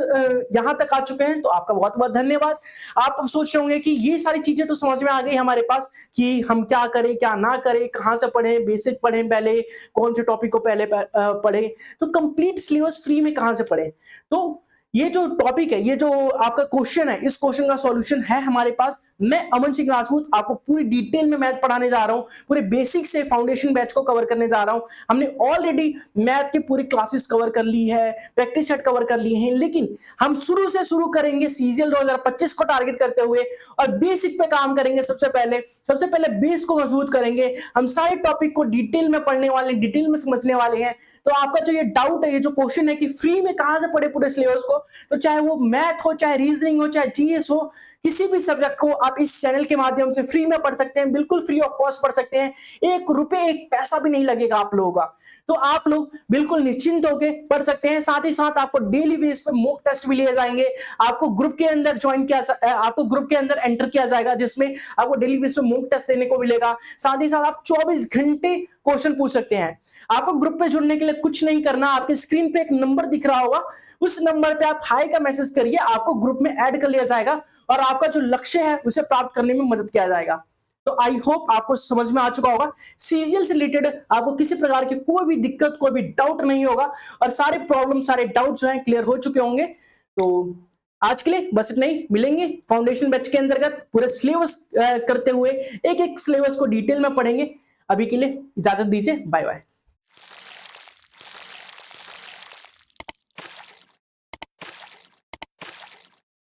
यहां तक आ चुके हैं तो आपका बहुत बहुत धन्यवाद। आप अब सोच रहे होंगे कि ये सारी चीजें तो समझ में आ गई हमारे पास कि हम क्या करें क्या ना करें, कहां से पढ़ें, बेसिक पढ़ें पहले, कौन से टॉपिक को पहले पढ़ें, तो कंप्लीट सिलेबस फ्री में कहां से पढ़ें। तो ये जो टॉपिक है, ये जो आपका क्वेश्चन है, इस क्वेश्चन का सॉल्यूशन है हमारे पास। मैं अमन सिंह राजपूत आपको पूरी डिटेल में मैथ पढ़ाने जा रहा हूं, पूरे बेसिक से फाउंडेशन बैच को कवर करने जा रहा हूं। हमने ऑलरेडी मैथ की पूरी क्लासेस कवर कर ली है, प्रैक्टिस सेट कवर कर लिए हैं, लेकिन हम शुरू करेंगे सीजीएल 2025 को टारगेट करते हुए और बेसिक पे काम करेंगे। सबसे पहले बेस को मजबूत करेंगे। हम सारे टॉपिक को डिटेल में पढ़ने वाले, डिटेल में समझने वाले हैं। तो आपका जो ये डाउट है, ये जो क्वेश्चन है कि फ्री में कहां से पढ़े पूरे सिलेबस को, तो चाहे वो मैथ हो, चाहे रीजनिंग हो, चाहे जीएस हो, किसी भी सब्जेक्ट को आप इस चैनल के माध्यम से फ्री में पढ़ सकते हैं, बिल्कुल फ्री ऑफ कॉस्ट पढ़ सकते हैं। 1 रुपए 1 पैसा भी नहीं लगेगा आप लोगों का। तो आप लोग बिल्कुल निश्चिंत होकर पढ़ सकते हैं। साथ ही साथ आपको डेली बेस पे मॉक टेस्ट भी लिए जाएंगे। आपको ग्रुप के अंदर आपको ग्रुप के अंदर एंटर किया जाएगा जिसमें आपको डेली बेस पे मॉक टेस्ट देने को मिलेगा। साथ ही साथ आप 24 घंटे क्वेश्चन पूछ सकते हैं। आपको ग्रुप पे जुड़ने के लिए कुछ नहीं करना, आपके स्क्रीन पे एक नंबर दिख रहा होगा, उस नंबर पे आप हाई का मैसेज करिए, आपको ग्रुप में ऐड कर लिया जाएगा और आपका जो लक्ष्य है उसे प्राप्त करने में मदद किया जाएगा। तो आई होप आपको समझ में आ चुका होगा। सीजीएल से रिलेटेड आपको किसी प्रकार की कोई भी दिक्कत, कोई भी डाउट नहीं होगा और सारे प्रॉब्लम, सारे डाउट जो हैं क्लियर हो चुके होंगे। तो आज के लिए बस इतना ही। मिलेंगे फाउंडेशन बैच के अंतर्गत पूरे सिलेबस करते हुए, एक एक सिलेबस को डिटेल में पढ़ेंगे। अभी के लिए इजाजत दीजिए, बाय बाय।